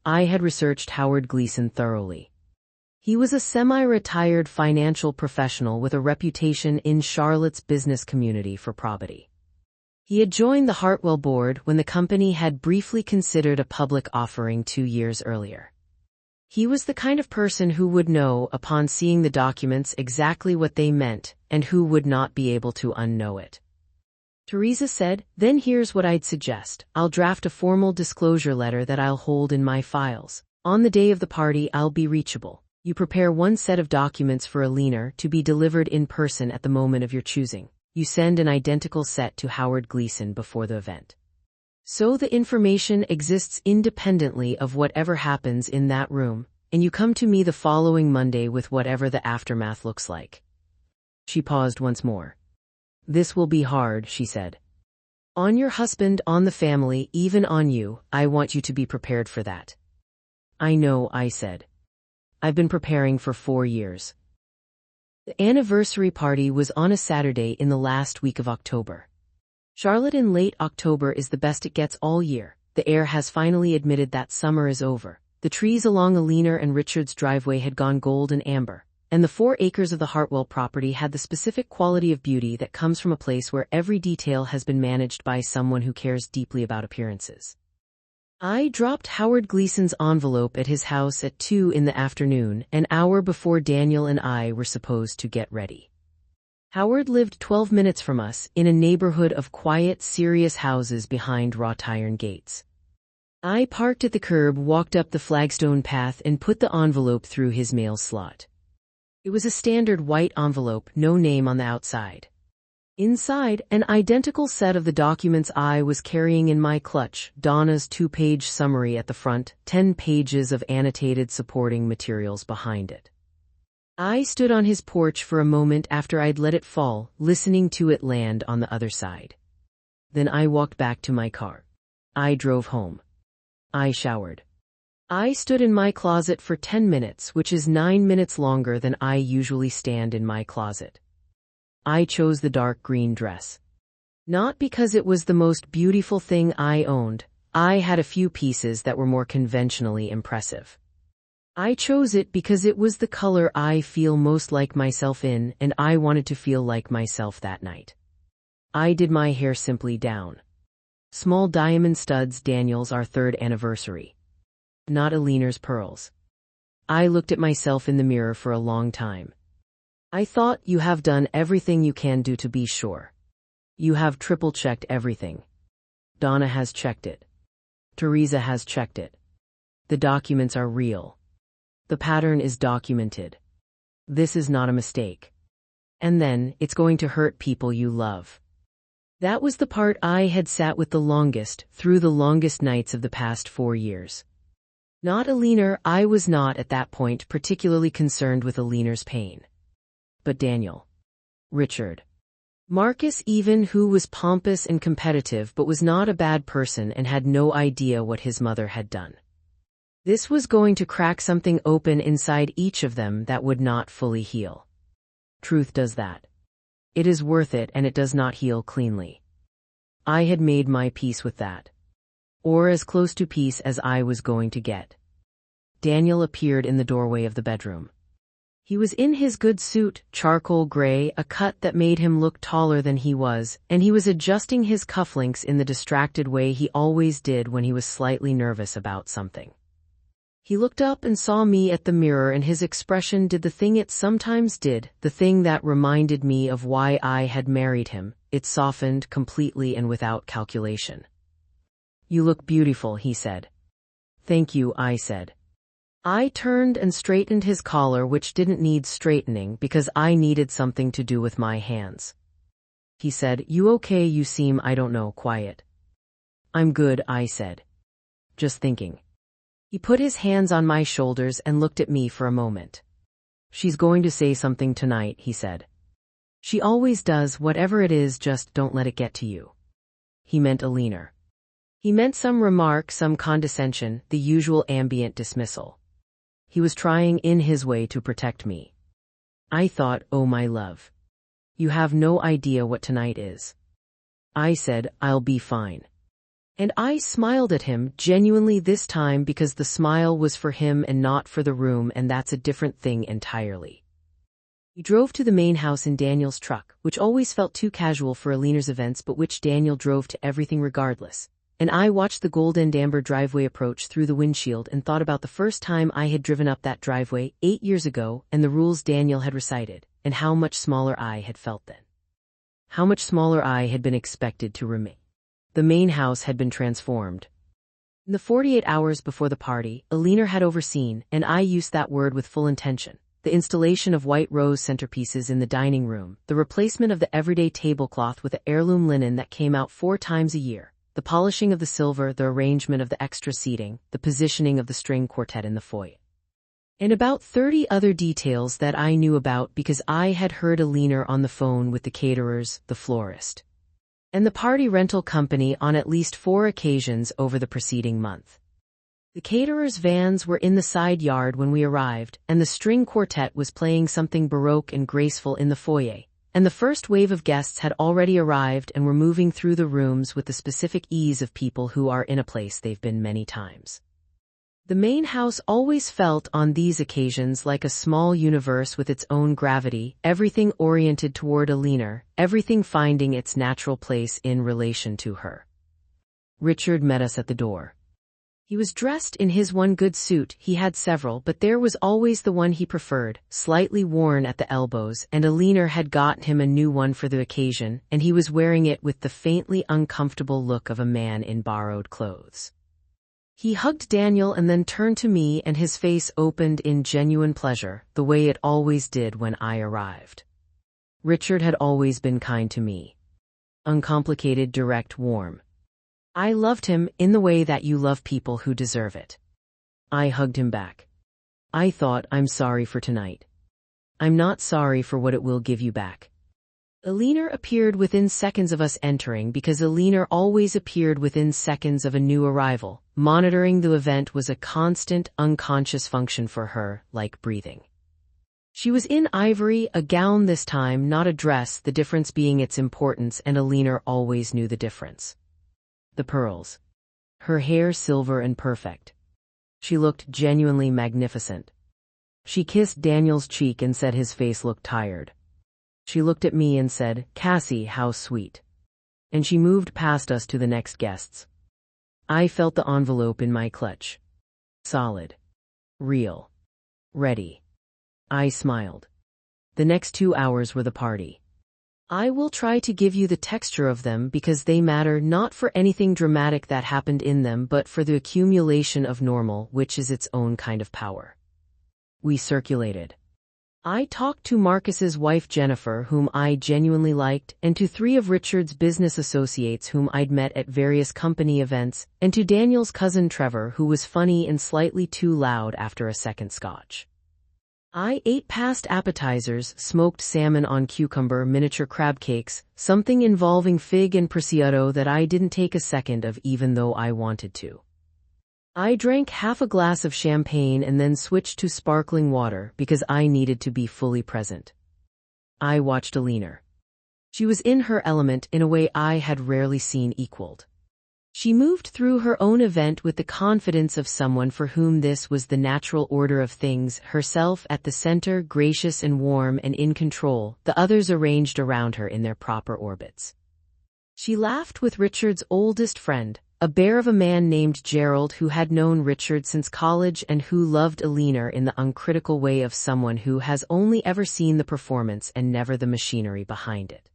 I had researched Howard Gleason thoroughly. He was a semi-retired financial professional with a reputation in Charlotte's business community for probity. He had joined the Hartwell board when the company had briefly considered a public offering 2 years earlier. He was the kind of person who would know, upon seeing the documents, exactly what they meant, and who would not be able to unknow it. Teresa said, then here's what I'd suggest. I'll draft a formal disclosure letter that I'll hold in my files. On the day of the party, I'll be reachable. You prepare one set of documents for a liener to be delivered in person at the moment of your choosing. You send an identical set to Howard Gleason before the event. So the information exists independently of whatever happens in that room, and you come to me the following Monday with whatever the aftermath looks like. She paused once more. This will be hard, she said. On your husband, on the family, even on you. I want you to be prepared for that. I know, I said. I've been preparing for 4 years. The anniversary party was on a Saturday in the last week of October. Charlotte in late October is the best it gets all year. The air has finally admitted that summer is over. The trees along Alina and Richard's driveway had gone gold and amber, and the 4 acres of the Hartwell property had the specific quality of beauty that comes from a place where every detail has been managed by someone who cares deeply about appearances. I dropped Howard Gleason's envelope at his house at 2 in the afternoon, an hour before Daniel and I were supposed to get ready. Howard lived 12 minutes from us, in a neighborhood of quiet, serious houses behind wrought iron gates. I parked at the curb, walked up the flagstone path, and put the envelope through his mail slot. It was a standard white envelope, no name on the outside. Inside, an identical set of the documents I was carrying in my clutch, Donna's 2-page summary at the front, 10 pages of annotated supporting materials behind it. I stood on his porch for a moment after I'd let it fall, listening to it land on the other side. Then I walked back to my car. I drove home. I showered. I stood in my closet for 10 minutes, which is 9 minutes longer than I usually stand in my closet. I chose the dark green dress. Not because it was the most beautiful thing I owned. I had a few pieces that were more conventionally impressive. I chose it because it was the color I feel most like myself in, and I wanted to feel like myself that night. I did my hair simply down. Small diamond studs, Daniel's our 3rd anniversary. Not Alina's pearls. I looked at myself in the mirror for a long time. I thought, you have done everything you can do to be sure. You have triple-checked everything. Donna has checked it. Teresa has checked it. The documents are real. The pattern is documented. This is not a mistake. And then, it's going to hurt people you love. That was the part I had sat with the longest, through the longest nights of the past 4 years. Not Alina. I was not at that point particularly concerned with Alina's pain. But Daniel. Richard. Marcus even, who was pompous and competitive but was not a bad person and had no idea what his mother had done. This was going to crack something open inside each of them that would not fully heal. Truth does that. It is worth it, and it does not heal cleanly. I had made my peace with that. Or as close to peace as I was going to get. Daniel appeared in the doorway of the bedroom. He was in his good suit, charcoal gray, a cut that made him look taller than he was, and he was adjusting his cufflinks in the distracted way he always did when he was slightly nervous about something. He looked up and saw me at the mirror, and his expression did the thing it sometimes did, the thing that reminded me of why I had married him. It softened completely and without calculation. You look beautiful, he said. Thank you, I said. I turned and straightened his collar, which didn't need straightening because I needed something to do with my hands. He said, "You okay? You seem, I don't know, quiet." "I'm good," I said. "Just thinking." He put his hands on my shoulders and looked at me for a moment. "She's going to say something tonight," he said. "She always does, whatever it is, just don't let it get to you." He meant Alina. He meant some remark, some condescension, the usual ambient dismissal. He was trying in his way to protect me. I thought, "Oh my love. You have no idea what tonight is." I said, "I'll be fine." And I smiled at him, genuinely this time, because the smile was for him and not for the room, and that's a different thing entirely. We drove to the main house in Daniel's truck, which always felt too casual for Alina's events, but which Daniel drove to everything regardless. And I watched the gold and amber driveway approach through the windshield and thought about the first time I had driven up that driveway 8 years ago and the rules Daniel had recited, and how much smaller I had felt then. How much smaller I had been expected to remain. The main house had been transformed. In the 48 hours before the party, Alina had overseen, and I used that word with full intention, the installation of white rose centerpieces in the dining room, the replacement of the everyday tablecloth with the heirloom linen that came out 4 times a year, the polishing of the silver, the arrangement of the extra seating, the positioning of the string quartet in the foyer. And about 30 other details that I knew about because I had heard Alina on the phone with the caterers, the florist, and the party rental company on at least 4 occasions over the preceding month. The caterers' vans were in the side yard when we arrived, and the string quartet was playing something baroque and graceful in the foyer, and the first wave of guests had already arrived and were moving through the rooms with the specific ease of people who are in a place they've been many times. The main house always felt on these occasions like a small universe with its own gravity, everything oriented toward Alina, everything finding its natural place in relation to her. Richard met us at the door. He was dressed in his one good suit. He had several, but there was always the one he preferred, slightly worn at the elbows, and Alina had gotten him a new one for the occasion, and he was wearing it with the faintly uncomfortable look of a man in borrowed clothes. He hugged Daniel and then turned to me, and his face opened in genuine pleasure, the way it always did when I arrived. Richard had always been kind to me. Uncomplicated, direct, warm. I loved him in the way that you love people who deserve it. I hugged him back. I thought, "I'm sorry for tonight. I'm not sorry for what it will give you back." Alina appeared within seconds of us entering because Alina always appeared within seconds of a new arrival. Monitoring the event was a constant, unconscious function for her, like breathing. She was in ivory, a gown this time, not a dress, the difference being its importance, and Alina always knew the difference. The pearls. Her hair silver and perfect. She looked genuinely magnificent. She kissed Daniel's cheek and said his face looked tired. She looked at me and said, "Cassie, how sweet." And she moved past us to the next guests. I felt the envelope in my clutch. Solid. Real. Ready. I smiled. The next 2 hours were the party. I will try to give you the texture of them because they matter not for anything dramatic that happened in them but for the accumulation of normal, which is its own kind of power. We circulated. I talked to Marcus's wife Jennifer, whom I genuinely liked, and to 3 of Richard's business associates whom I'd met at various company events, and to Daniel's cousin Trevor, who was funny and slightly too loud after a second scotch. I ate past appetizers, smoked salmon on cucumber, miniature crab cakes, something involving fig and prosciutto that I didn't take a second of even though I wanted to. I drank half a glass of champagne and then switched to sparkling water because I needed to be fully present. I watched Alina. She was in her element in a way I had rarely seen equaled. She moved through her own event with the confidence of someone for whom this was the natural order of things, herself at the center, gracious and warm and in control, the others arranged around her in their proper orbits. She laughed with Richard's oldest friend, a bear of a man named Gerald who had known Richard since college and who loved Alina in the uncritical way of someone who has only ever seen the performance and never the machinery behind it.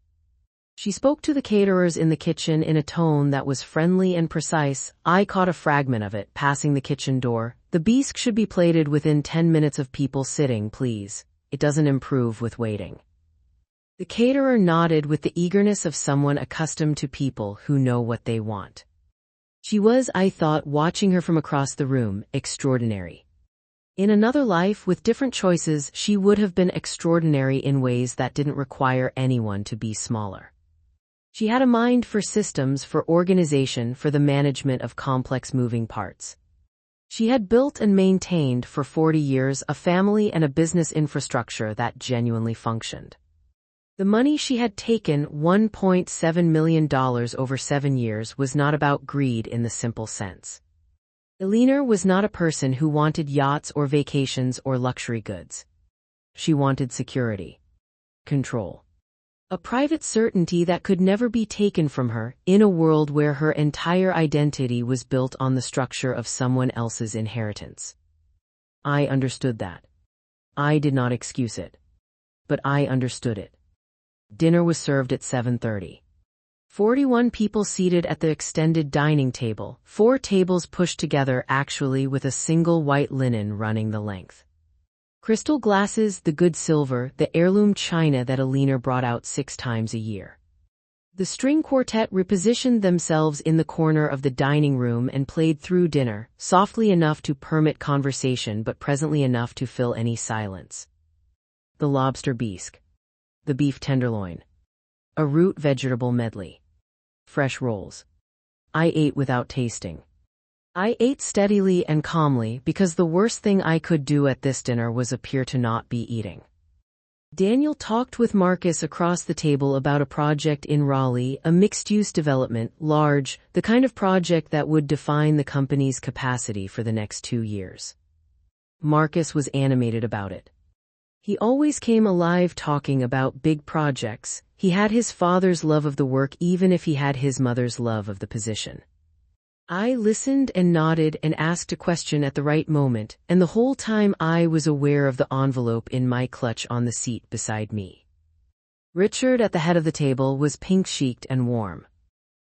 She spoke to the caterers in the kitchen in a tone that was friendly and precise. I caught a fragment of it, passing the kitchen door. "The bisque should be plated within 10 minutes of people sitting, please. It doesn't improve with waiting." The caterer nodded with the eagerness of someone accustomed to people who know what they want. She was, I thought, watching her from across the room, extraordinary. In another life, with different choices, she would have been extraordinary in ways that didn't require anyone to be smaller. She had a mind for systems, for organization, for the management of complex moving parts. She had built and maintained for 40 years a family and a business infrastructure that genuinely functioned. The money she had taken, $1.7 million over 7 years, was not about greed in the simple sense. Eleanor was not a person who wanted yachts or vacations or luxury goods. She wanted security. Control. A private certainty that could never be taken from her, in a world where her entire identity was built on the structure of someone else's inheritance. I understood that. I did not excuse it. But I understood it. Dinner was served at 7:30. 41 people seated at the extended dining table, 4 tables pushed together actually with a single white linen running the length. Crystal glasses, the good silver, the heirloom china that Eleanor brought out 6 times a year. The string quartet repositioned themselves in the corner of the dining room and played through dinner, softly enough to permit conversation but presently enough to fill any silence. The lobster bisque. The beef tenderloin. A root vegetable medley. Fresh rolls. I ate without tasting. I ate steadily and calmly because the worst thing I could do at this dinner was appear to not be eating. Daniel talked with Marcus across the table about a project in Raleigh, a mixed-use development, large, the kind of project that would define the company's capacity for the next 2 years. Marcus was animated about it. He always came alive talking about big projects. He had his father's love of the work even if he had his mother's love of the position. I listened and nodded and asked a question at the right moment, and the whole time I was aware of the envelope in my clutch on the seat beside me. Richard at the head of the table was pink-cheeked and warm.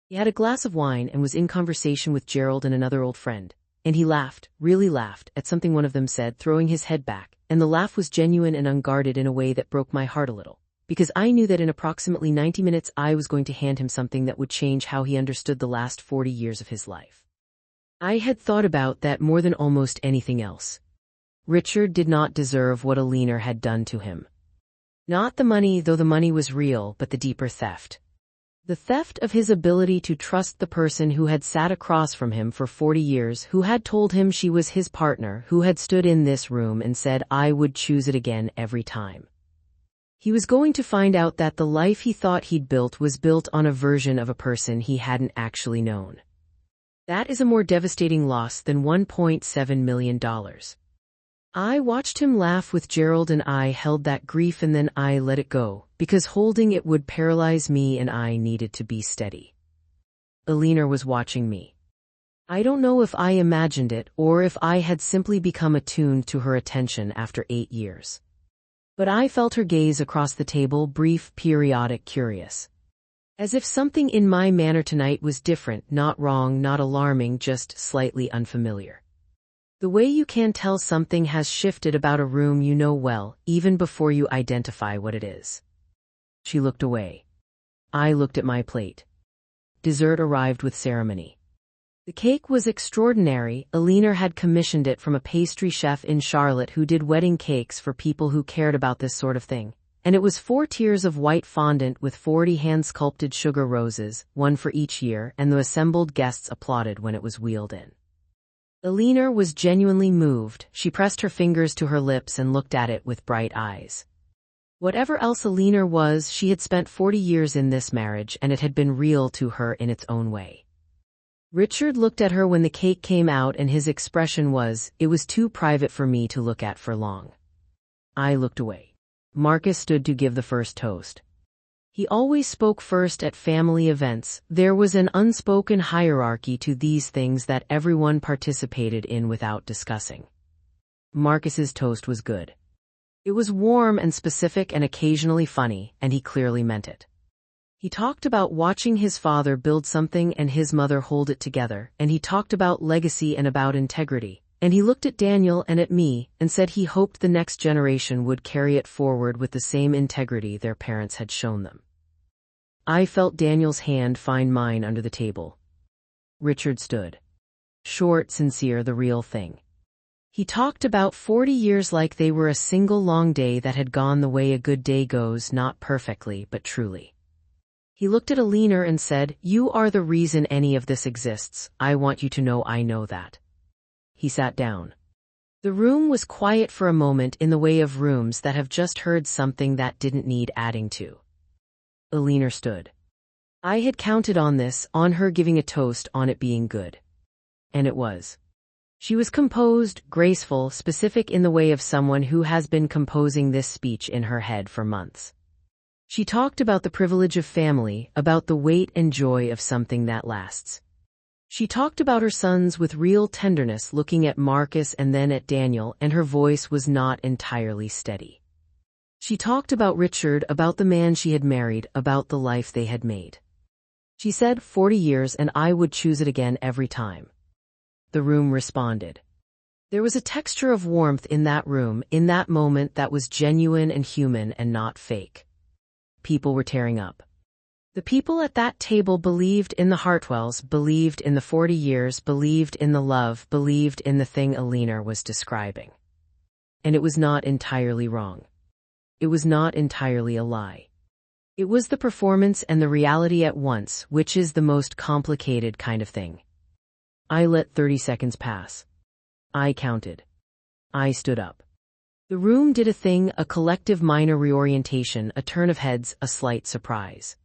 He had a glass of wine and was in conversation with Gerald and another old friend, and he laughed, really laughed, at something one of them said, throwing his head back, and the laugh was genuine and unguarded in a way that broke my heart a little, because I knew that in approximately 90 minutes I was going to hand him something that would change how he understood the last 40 years of his life. I had thought about that more than almost anything else. Richard did not deserve what Eleanor had done to him. Not the money, though the money was real, but the deeper theft. The theft of his ability to trust the person who had sat across from him for 40 years, who had told him she was his partner, who had stood in this room and said I would choose it again every time. He was going to find out that the life he thought he'd built was built on a version of a person he hadn't actually known. That is a more devastating loss than $1.7 million. I watched him laugh with Gerald and I held that grief and then I let it go, because holding it would paralyze me and I needed to be steady. Eleanor was watching me. I don't know if I imagined it or if I had simply become attuned to her attention after 8 years. But I felt her gaze across the table, brief, periodic, curious. As if something in my manner tonight was different, not wrong, not alarming, just slightly unfamiliar. The way you can tell something has shifted about a room you know well, even before you identify what it is. She looked away. I looked at my plate. Dessert arrived with ceremony. The cake was extraordinary. Eleanor had commissioned it from a pastry chef in Charlotte who did wedding cakes for people who cared about this sort of thing. And it was 4 tiers of white fondant with 40 hand-sculpted sugar roses, 1 for each year, and the assembled guests applauded when it was wheeled in. Eleanor was genuinely moved. She pressed her fingers to her lips and looked at it with bright eyes. Whatever else Eleanor was, she had spent 40 years in this marriage and it had been real to her in its own way. Richard looked at her when the cake came out and his expression was, it was too private for me to look at for long. I looked away. Marcus stood to give the first toast. He always spoke first at family events. There was an unspoken hierarchy to these things that everyone participated in without discussing. Marcus's toast was good. It was warm and specific and occasionally funny, and he clearly meant it. He talked about watching his father build something and his mother hold it together, and he talked about legacy and about integrity, And he looked at Daniel and at me and said he hoped the next generation would carry it forward with the same integrity their parents had shown them. I felt Daniel's hand find mine under the table. Richard stood. Short, sincere, the real thing. He talked about 40 years like they were a single long day that had gone the way a good day goes, not perfectly, but truly. He looked at Alina and said, "You are the reason any of this exists. I want you to know I know that." He sat down. The room was quiet for a moment, in the way of rooms that have just heard something that didn't need adding to. Alina stood. I had counted on this, on her giving a toast, on it being good. And it was. She was composed, graceful, specific in the way of someone who has been composing this speech in her head for months. She talked about the privilege of family, about the weight and joy of something that lasts. She talked about her sons with real tenderness, looking at Marcus and then at Daniel, and her voice was not entirely steady. She talked about Richard, about the man she had married, about the life they had made. She said 40 years and I would choose it again every time. The room responded. There was a texture of warmth in that room, in that moment, that was genuine and human and not fake. People were tearing up. The people at that table believed in the Hartwells, believed in the 40 years, believed in the love, believed in the thing Alina was describing. And it was not entirely wrong. It was not entirely a lie. It was the performance and the reality at once, which is the most complicated kind of thing. I let 30 seconds pass. I counted. I stood up. The room did a thing, a collective minor reorientation, a turn of heads, a slight surprise.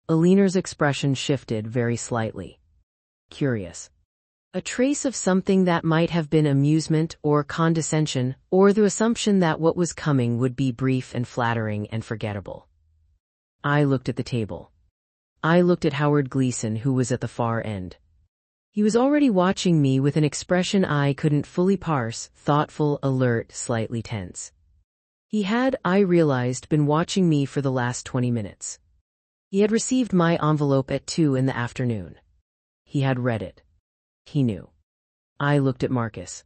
Alina's expression shifted very slightly. Curious. A trace of something that might have been amusement or condescension, or the assumption that what was coming would be brief and flattering and forgettable. I looked at the table. I looked at Howard Gleason, who was at the far end. He was already watching me with an expression I couldn't fully parse, thoughtful, alert, slightly tense. He had, I realized, been watching me for the last 20 minutes. He had received my envelope at 2 in the afternoon. He had read it. He knew. I looked at Marcus.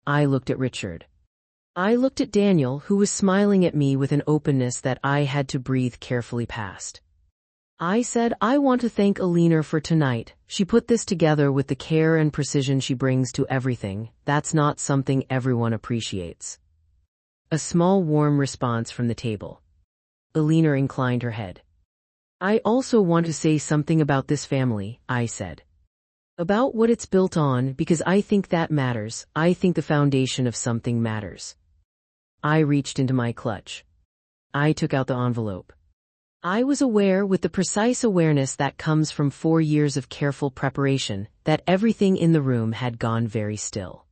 I looked at Richard. I looked at Daniel, who was smiling at me with an openness that I had to breathe carefully past. I said, "I want to thank Alina for tonight. She put this together with the care and precision she brings to everything. That's not something everyone appreciates." A small warm response from the table. Alina inclined her head. "I also want to say something about this family," I said. "About what it's built on, because I think that matters. I think the foundation of something matters." I reached into my clutch. I took out the envelope. I was aware, with the precise awareness that comes from 4 years of careful preparation, that everything in the room had gone very still.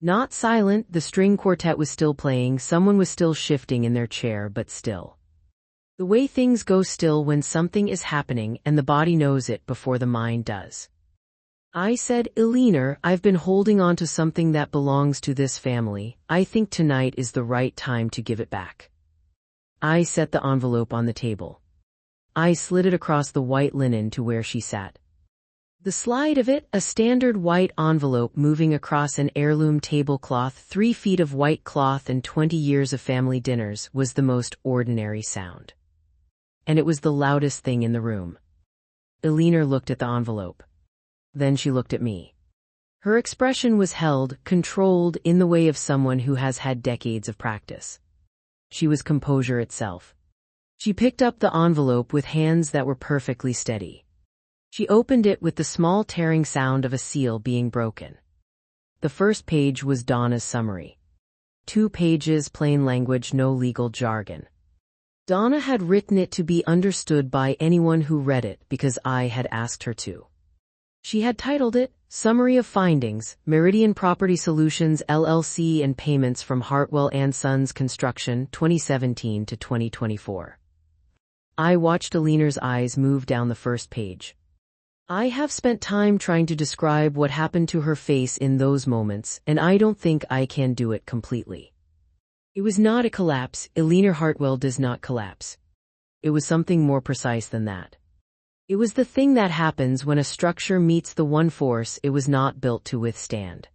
Not silent, the string quartet was still playing, someone was still shifting in their chair, but still. The way things go still when something is happening and the body knows it before the mind does. I said, "Alina, I've been holding on to something that belongs to this family. I think tonight is the right time to give it back." I set the envelope on the table. I slid it across the white linen to where she sat. The slide of it, a standard white envelope moving across an heirloom tablecloth, 3 feet of white cloth and 20 years of family dinners, was the most ordinary sound. And it was the loudest thing in the room. Alina looked at the envelope. Then she looked at me. Her expression was held, controlled, in the way of someone who has had decades of practice. She was composure itself. She picked up the envelope with hands that were perfectly steady. She opened it with the small tearing sound of a seal being broken. The first page was Donna's summary. 2 pages, plain language, no legal jargon. Donna had written it to be understood by anyone who read it because I had asked her to. She had titled it, "Summary of Findings, Meridian Property Solutions LLC and Payments from Hartwell and Sons Construction 2017 to 2024. I watched Alina's eyes move down the first page. I have spent time trying to describe what happened to her face in those moments, and I don't think I can do it completely. It was not a collapse. Alina Hartwell does not collapse. It was something more precise than that. It was the thing that happens when a structure meets the one force it was not built to withstand.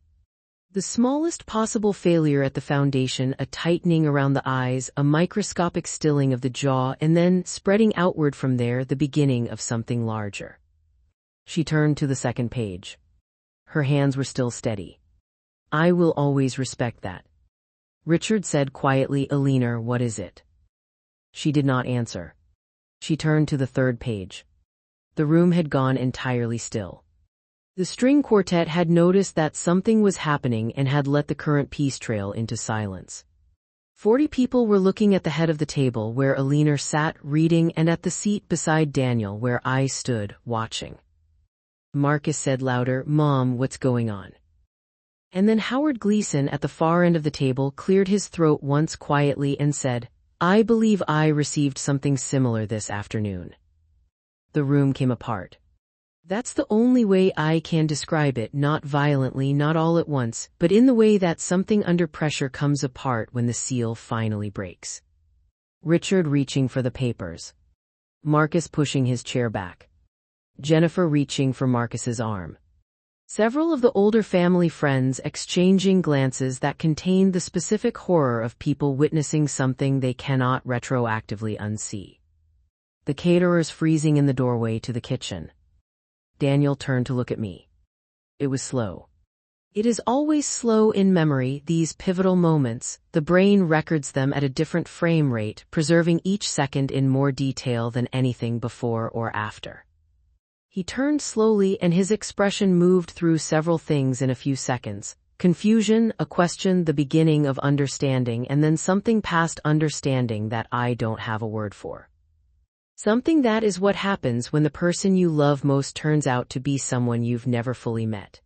The smallest possible failure at the foundation, a tightening around the eyes, a microscopic stilling of the jaw, and then, spreading outward from there, the beginning of something larger. She turned to the second page. Her hands were still steady. I will always respect that. Richard said quietly, Eleanor, what is it? She did not answer. She turned to the third page. The room had gone entirely still. The string quartet had noticed that something was happening and had let the current piece trail into silence. 40 people were looking at the head of the table where Eleanor sat reading and at the seat beside Daniel where I stood watching. Marcus said louder, Mom, what's going on? And then Howard Gleason at the far end of the table cleared his throat once quietly and said, I believe I received something similar this afternoon. The room came apart. That's the only way I can describe it, not violently, not all at once, but in the way that something under pressure comes apart when the seal finally breaks. Richard reaching for the papers. Marcus pushing his chair back. Jennifer reaching for Marcus's arm. Several of the older family friends exchanging glances that contained the specific horror of people witnessing something they cannot retroactively unsee. The caterers freezing in the doorway to the kitchen. Daniel turned to look at me. It was slow. It is always slow in memory, these pivotal moments. The brain records them at a different frame rate, preserving each second in more detail than anything before or after. He turned slowly and his expression moved through several things in a few seconds. Confusion, a question, the beginning of understanding, and then something past understanding that I don't have a word for. Something that is what happens when the person you love most turns out to be someone you've never fully met.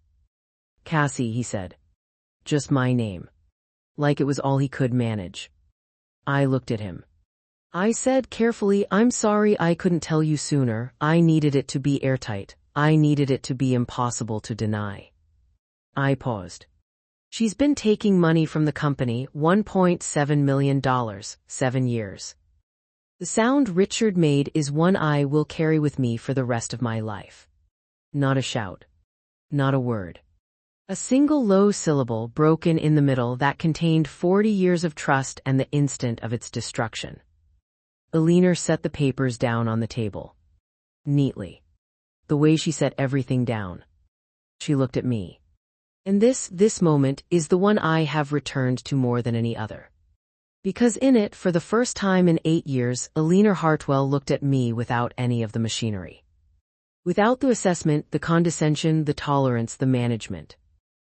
Cassie, he said. Just my name. Like it was all he could manage. I looked at him. I said carefully, I'm sorry I couldn't tell you sooner. I needed it to be airtight. I needed it to be impossible to deny. I paused. She's been taking money from the company, $1.7 million, 7 years. The sound Richard made is one I will carry with me for the rest of my life. Not a shout. Not a word. A single low syllable broken in the middle that contained 40 years of trust and the instant of its destruction. Eleanor set the papers down on the table. Neatly. The way she set everything down. She looked at me. And this moment is the one I have returned to more than any other. Because in it, for the first time in 8 years, Eleanor Hartwell looked at me without any of the machinery. Without the assessment, the condescension, the tolerance, the management.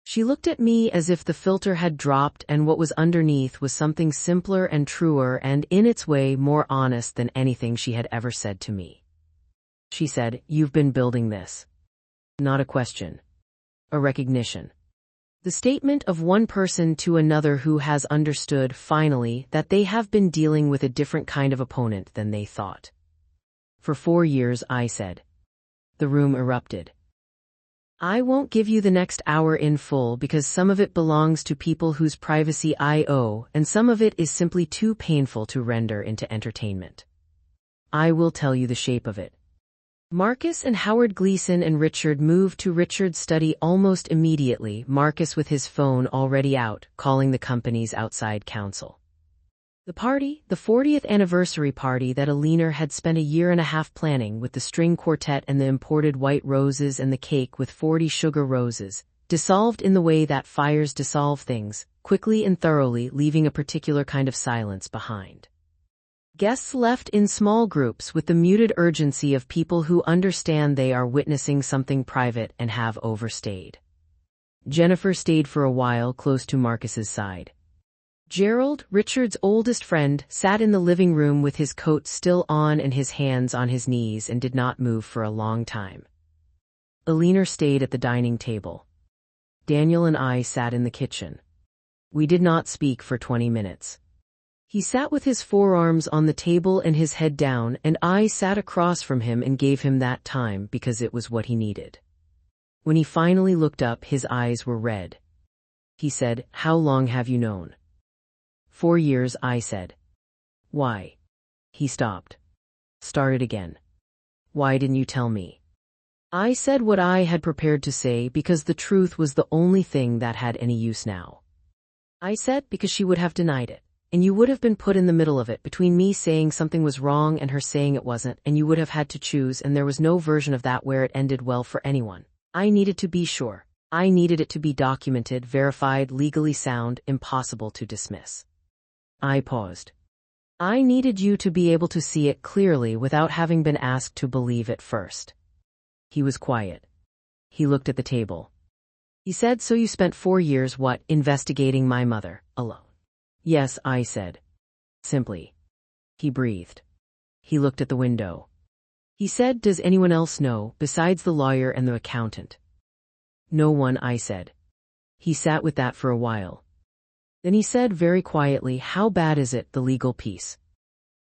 She looked at me as if the filter had dropped and what was underneath was something simpler and truer and, in its way, more honest than anything she had ever said to me. She said, You've been building this. Not a question. A recognition. The statement of one person to another who has understood, finally, that they have been dealing with a different kind of opponent than they thought. For 4 years, I said. The room erupted. I won't give you the next hour in full because some of it belongs to people whose privacy I owe, and some of it is simply too painful to render into entertainment. I will tell you the shape of it. Marcus and Howard Gleason and Richard moved to Richard's study almost immediately, Marcus with his phone already out, calling the company's outside counsel. The party, the 40th anniversary party that Eleanor had spent a year and a half planning with the string quartet and the imported white roses and the cake with 40 sugar roses, dissolved in the way that fires dissolve things, quickly and thoroughly, leaving a particular kind of silence behind. Guests left in small groups with the muted urgency of people who understand they are witnessing something private and have overstayed. Jennifer stayed for a while close to Marcus's side. Gerald, Richard's oldest friend, sat in the living room with his coat still on and his hands on his knees and did not move for a long time. Eleanor stayed at the dining table. Daniel and I sat in the kitchen. We did not speak for 20 minutes. He sat with his forearms on the table and his head down, and I sat across from him and gave him that time because it was what he needed. When he finally looked up, his eyes were red. He said, How long have you known? 4 years, I said. Why? He stopped. Started again. Why didn't you tell me? I said what I had prepared to say because the truth was the only thing that had any use now. I said because she would have denied it, and you would have been put in the middle of it between me saying something was wrong and her saying it wasn't, and you would have had to choose, and there was no version of that where it ended well for anyone. I needed to be sure. I needed it to be documented, verified, legally sound, impossible to dismiss. I paused. I needed you to be able to see it clearly without having been asked to believe it first. He was quiet. He looked at the table. He said, so you spent 4 years, investigating my mother, alone? Yes, I said. Simply. He breathed. He looked at the window. He said, does anyone else know, besides the lawyer and the accountant? No one, I said. He sat with that for a while. Then he said very quietly, how bad is it, the legal piece?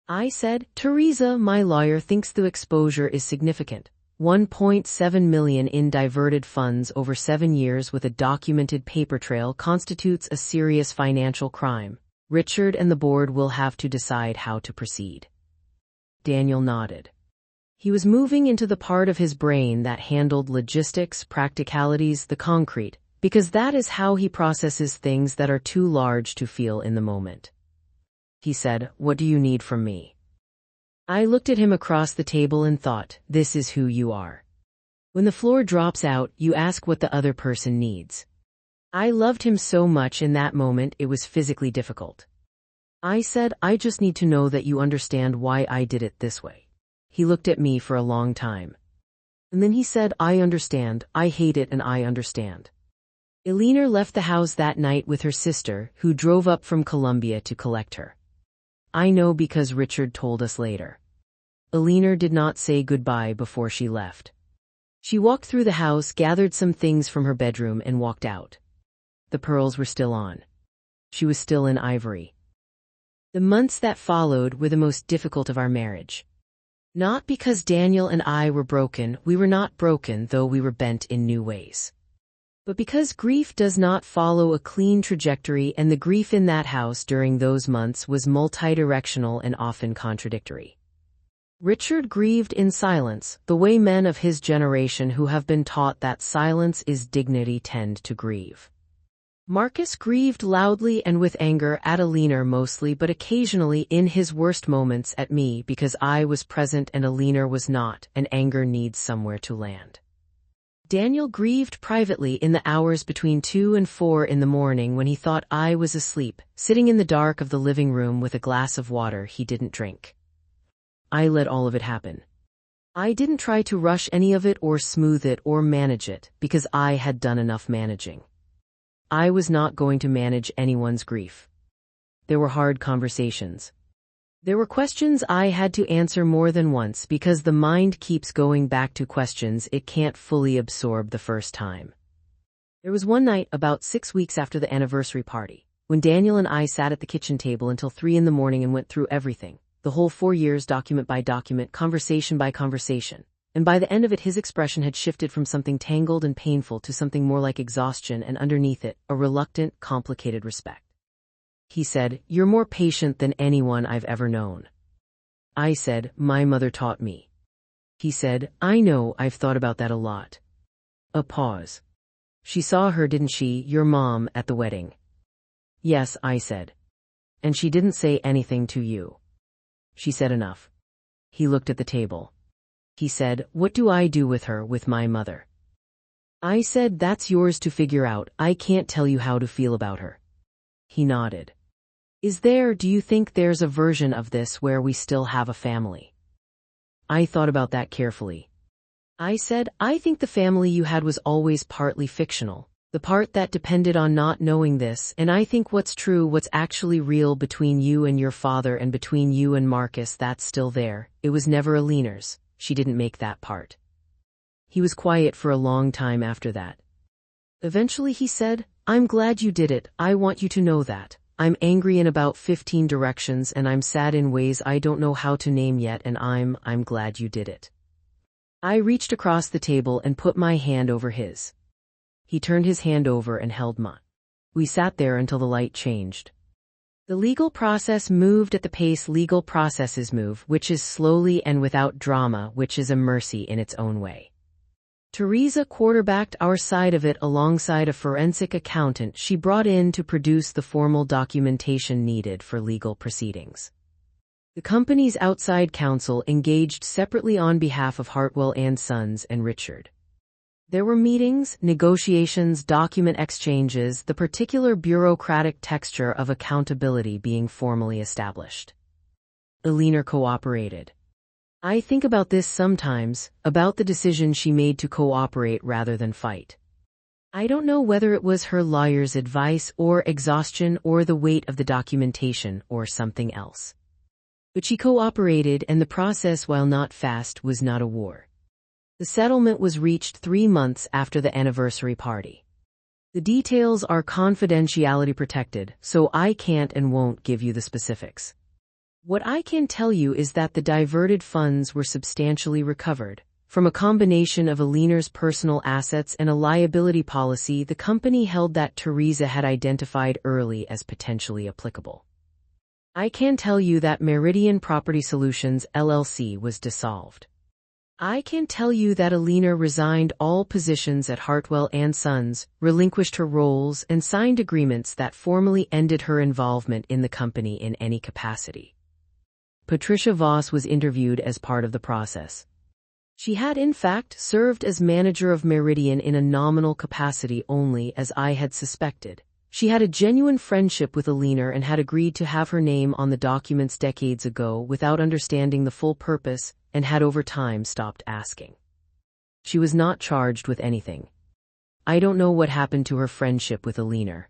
I said, Teresa, my lawyer thinks the exposure is significant. 1.7 million in diverted funds over 7 years with a documented paper trail constitutes a serious financial crime. Richard and the board will have to decide how to proceed. Daniel nodded. He was moving into the part of his brain that handled logistics, practicalities, the concrete, because that is how he processes things that are too large to feel in the moment. He said, what do you need from me? I looked at him across the table and thought, this is who you are. When the floor drops out, you ask what the other person needs. I loved him so much in that moment it was physically difficult. I said, I just need to know that you understand why I did it this way. He looked at me for a long time. And then he said, I understand, I hate it and I understand. Eleanor left the house that night with her sister, who drove up from Colombia to collect her. I know because Richard told us later. Eleanor did not say goodbye before she left. She walked through the house, gathered some things from her bedroom and walked out. The pearls were still on. She was still in ivory. The months that followed were the most difficult of our marriage. Not because Daniel and I were broken, we were not broken, though we were bent in new ways. But because grief does not follow a clean trajectory, and the grief in that house during those months was multidirectional and often contradictory. Richard grieved in silence, the way men of his generation who have been taught that silence is dignity tend to grieve. Marcus grieved loudly and with anger at Eleanor mostly, but occasionally in his worst moments at me because I was present and Eleanor was not, and anger needs somewhere to land. Daniel grieved privately in the hours between 2 and 4 in the morning when he thought I was asleep, sitting in the dark of the living room with a glass of water he didn't drink. I let all of it happen. I didn't try to rush any of it or smooth it or manage it, because I had done enough managing. I was not going to manage anyone's grief. There were hard conversations. There were questions I had to answer more than once because the mind keeps going back to questions it can't fully absorb the first time. There was one night about 6 weeks after the anniversary party, when Daniel and I sat at the kitchen table until 3 in the morning and went through everything, the whole 4 years, document by document, conversation by conversation. And by the end of it his expression had shifted from something tangled and painful to something more like exhaustion, and underneath it, a reluctant, complicated respect. He said, you're more patient than anyone I've ever known. I said, my mother taught me. He said, I know, I've thought about that a lot. A pause. She saw her, didn't she, your mom, at the wedding? Yes, I said. And she didn't say anything to you? She said enough. He looked at the table. He said, what do I do with her, with my mother? I said, that's yours to figure out, I can't tell you how to feel about her. He nodded. Do you think there's a version of this where we still have a family? I thought about that carefully. I said, I think the family you had was always partly fictional, the part that depended on not knowing this, and I think what's true, what's actually real between you and your father and between you and Marcus, that's still there. It was never Eleanor's. She didn't make that part. He was quiet for a long time after that. Eventually he said, I'm glad you did it, I want you to know that. I'm angry in about 15 directions and I'm sad in ways I don't know how to name yet, and I'm glad you did it. I reached across the table and put my hand over his. He turned his hand over and held mine. We sat there until the light changed. The legal process moved at the pace legal processes move, which is slowly and without drama, which is a mercy in its own way. Teresa quarterbacked our side of it alongside a forensic accountant she brought in to produce the formal documentation needed for legal proceedings. The company's outside counsel engaged separately on behalf of Hartwell and Sons and Richard. There were meetings, negotiations, document exchanges, the particular bureaucratic texture of accountability being formally established. Alina cooperated. I think about this sometimes, about the decision she made to cooperate rather than fight. I don't know whether it was her lawyer's advice or exhaustion or the weight of the documentation or something else. But she cooperated, and the process, while not fast, was not a war. The settlement was reached 3 months after the anniversary party. The details are confidentiality protected, so I can't and won't give you the specifics. What I can tell you is that the diverted funds were substantially recovered. From a combination of Alina's personal assets and a liability policy the company held that Teresa had identified early as potentially applicable. I can tell you that Meridian Property Solutions LLC was dissolved. I can tell you that Alina resigned all positions at Hartwell and Sons, relinquished her roles, and signed agreements that formally ended her involvement in the company in any capacity. Patricia Voss was interviewed as part of the process. She had in fact served as manager of Meridian in a nominal capacity only, as I had suspected. She had a genuine friendship with Alina and had agreed to have her name on the documents decades ago without understanding the full purpose, and had over time stopped asking. She was not charged with anything. I don't know what happened to her friendship with Alina.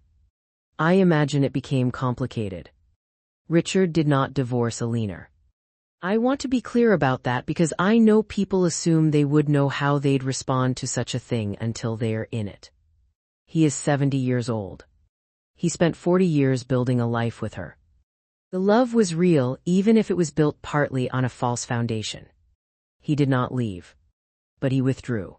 I imagine it became complicated. Richard did not divorce Alina. I want to be clear about that because I know people assume they would know how they'd respond to such a thing until they're in it. He is 70 years old. He spent 40 years building a life with her. The love was real, even if it was built partly on a false foundation. He did not leave. But he withdrew.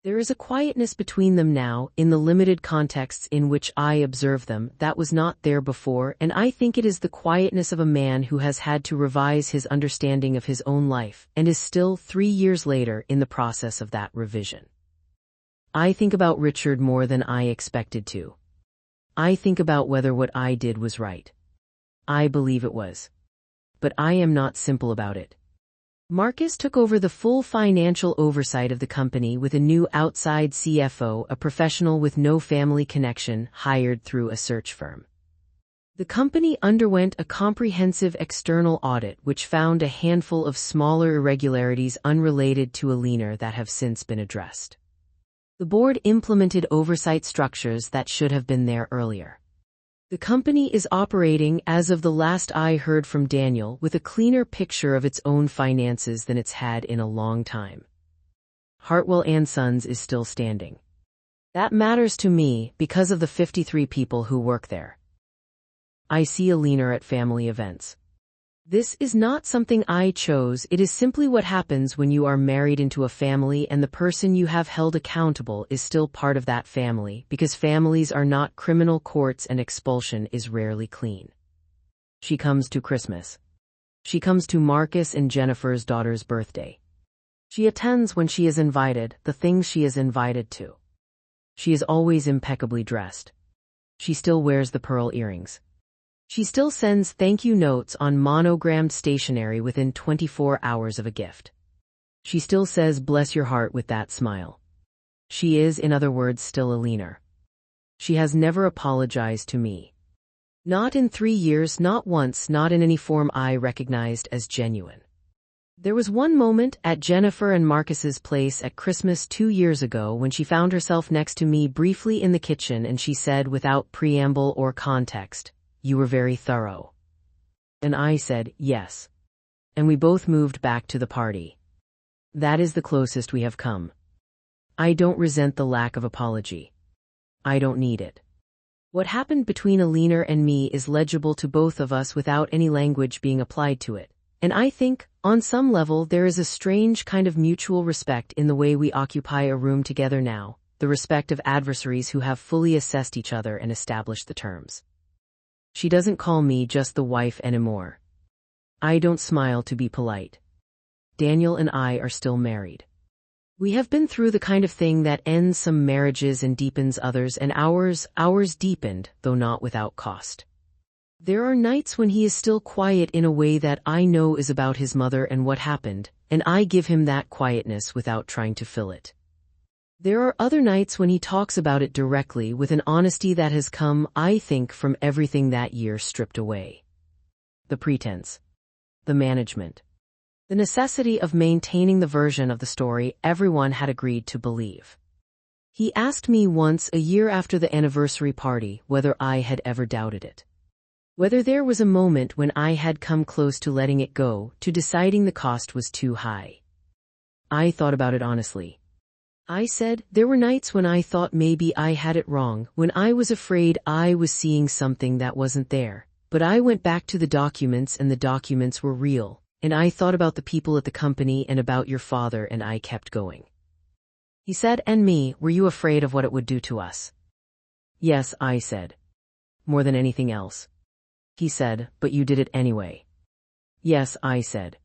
There is a quietness between them now, in the limited contexts in which I observe them, that was not there before, and I think it is the quietness of a man who has had to revise his understanding of his own life, and is still 3 years later in the process of that revision. I think about Richard more than I expected to. I think about whether what I did was right. I believe it was. But I am not simple about it. Marcus took over the full financial oversight of the company with a new outside CFO, a professional with no family connection, hired through a search firm. The company underwent a comprehensive external audit which found a handful of smaller irregularities unrelated to Alina that have since been addressed. The board implemented oversight structures that should have been there earlier. The company is operating, as of the last I heard from Daniel, with a cleaner picture of its own finances than it's had in a long time. Hartwell and Sons is still standing. That matters to me because of the 53 people who work there. I see Alina at family events. This is not something I chose, it is simply what happens when you are married into a family and the person you have held accountable is still part of that family, because families are not criminal courts and expulsion is rarely clean. She comes to Christmas. She comes to Marcus and Jennifer's daughter's birthday. She attends when she is invited, the things she is invited to. She is always impeccably dressed. She still wears the pearl earrings. She still sends thank you notes on monogrammed stationery within 24 hours of a gift. She still says bless your heart with that smile. She is, in other words, still Alina. She has never apologized to me. Not in 3 years, not once, not in any form I recognized as genuine. There was one moment at Jennifer and Marcus's place at Christmas 2 years ago when she found herself next to me briefly in the kitchen and she said without preamble or context, "You were very thorough." And I said, yes. And we both moved back to the party. That is the closest we have come. I don't resent the lack of apology. I don't need it. What happened between Alina and me is legible to both of us without any language being applied to it. And I think, on some level, there is a strange kind of mutual respect in the way we occupy a room together now, the respect of adversaries who have fully assessed each other and established the terms. She doesn't call me just the wife anymore. I don't smile to be polite. Daniel and I are still married. We have been through the kind of thing that ends some marriages and deepens others, and ours deepened, though not without cost. There are nights when he is still quiet in a way that I know is about his mother and what happened, and I give him that quietness without trying to fill it. There are other nights when he talks about it directly with an honesty that has come, I think, from everything that year stripped away. The pretense. The management. The necessity of maintaining the version of the story everyone had agreed to believe. He asked me once, a year after the anniversary party, whether I had ever doubted it. Whether there was a moment when I had come close to letting it go, to deciding the cost was too high. I thought about it honestly. I said, there were nights when I thought maybe I had it wrong, when I was afraid I was seeing something that wasn't there. But I went back to the documents, and the documents were real, and I thought about the people at the company and about your father, and I kept going. He said, and me, were you afraid of what it would do to us? Yes, I said. More than anything else. He said, but you did it anyway. Yes, I said.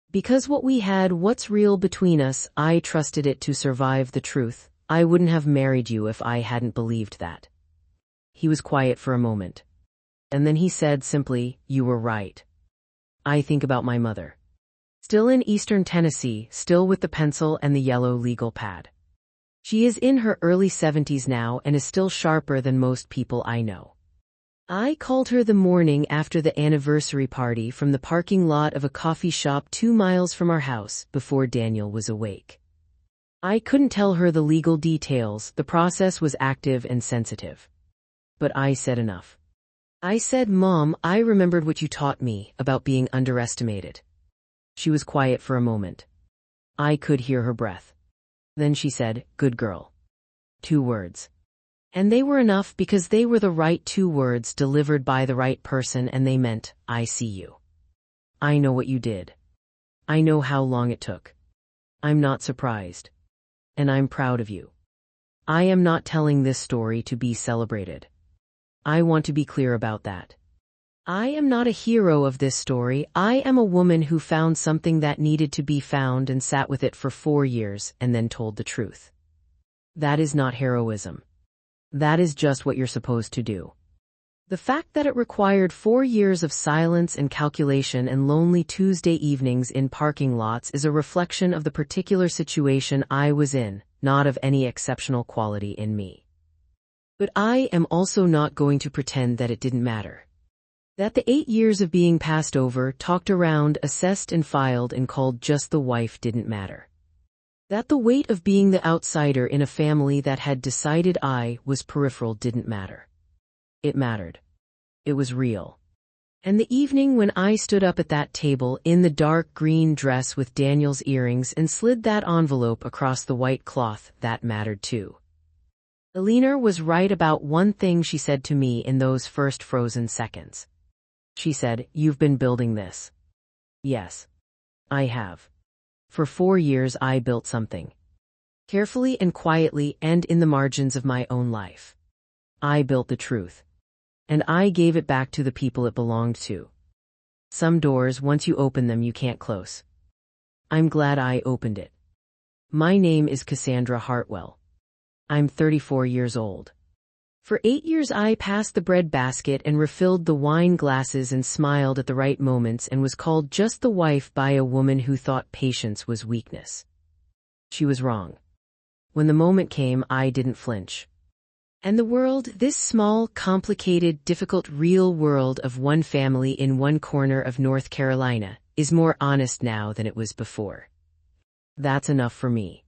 Because what we had, what's real between us, I trusted it to survive the truth. I wouldn't have married you if I hadn't believed that. He was quiet for a moment. And then he said simply, you were right. I think about my mother. Still in Eastern Tennessee, still with the pencil and the yellow legal pad. She is in her early 70s now and is still sharper than most people I know. I called her the morning after the anniversary party from the parking lot of a coffee shop 2 miles from our house, before Daniel was awake. I couldn't tell her the legal details, the process was active and sensitive. But I said enough. I said, Mom, I remembered what you taught me about being underestimated. She was quiet for a moment. I could hear her breath. Then she said, good girl. 2 words. And they were enough because they were the right 2 words delivered by the right person, and they meant, I see you. I know what you did. I know how long it took. I'm not surprised. And I'm proud of you. I am not telling this story to be celebrated. I want to be clear about that. I am not a hero of this story. I am a woman who found something that needed to be found and sat with it for 4 years and then told the truth. That is not heroism. That is just what you're supposed to do. The fact that it required 4 years of silence and calculation and lonely Tuesday evenings in parking lots is a reflection of the particular situation I was in, not of any exceptional quality in me. But I am also not going to pretend that it didn't matter. That the 8 years of being passed over, talked around, assessed and filed and called just the wife didn't matter. That the weight of being the outsider in a family that had decided I was peripheral didn't matter. It mattered. It was real. And the evening when I stood up at that table in the dark green dress with Daniel's earrings and slid that envelope across the white cloth, that mattered too. Eleanor was right about one thing she said to me in those first frozen seconds. She said, you've been building this. Yes. I have. For 4 years I built something. Carefully and quietly and in the margins of my own life. I built the truth. And I gave it back to the people it belonged to. Some doors, once you open them, you can't close. I'm glad I opened it. My name is Cassandra Hartwell. I'm 34 years old. For 8 years I passed the bread basket and refilled the wine glasses and smiled at the right moments and was called just the wife by a woman who thought patience was weakness. She was wrong. When the moment came, I didn't flinch. And the world, this small, complicated, difficult, real world of one family in one corner of North Carolina, is more honest now than it was before. That's enough for me.